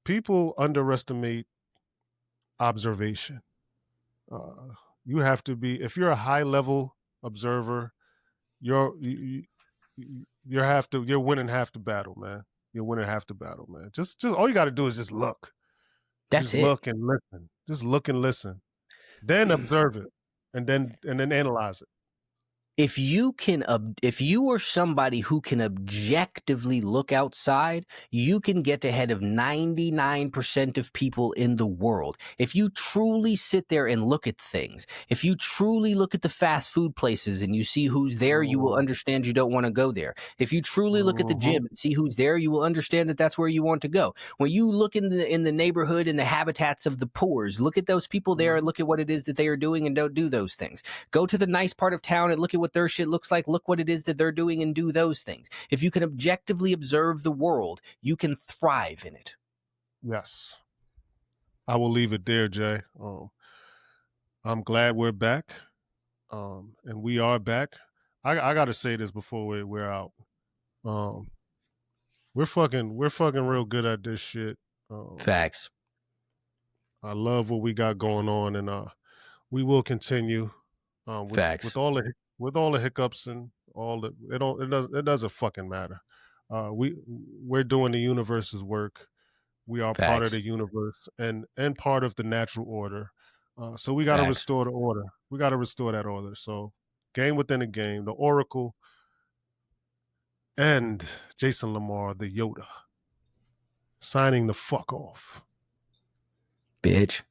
people underestimate observation. Uh, you have to be if you're a high level observer, you're winning half the battle, man. You're winning half the battle, man. Just all you got to do is just look. That's Just it. look and listen. Just look and listen. Then observe it, and then analyze it. If you are somebody who can objectively look outside, you can get ahead of 99% of people in the world. If you truly sit there and look at things, if you truly look at the fast food places and you see who's there, you will Mhm, understand you don't want to go there. If you truly look at the mhm, gym and see who's there, you will understand that that's where you want to go. When you look in the neighborhood, in the habitats of the poors, look at those people there and mhm. look at what it is that they are doing, and don't do those things. Go to the nice part of town and look at what their shit looks like. Look what it is that they're doing and do those things. If you can objectively observe the world, you can thrive in it. Yes, I will leave it there, Jay. I'm glad we're back, and we are back. I got to say this before we're out. Um, we're fucking real good at this shit. Um, Facts. I love what we got going on, and we will continue with Facts. all the hiccups and all the it doesn't fucking matter. We're doing the universe's work. We are part of Facts. the universe and part of the natural order. So we got to Facts. restore the order. We got to restore that order. So game within a game, the Oracle and Jason Lamar, the Yoda, signing the fuck off. Bitch.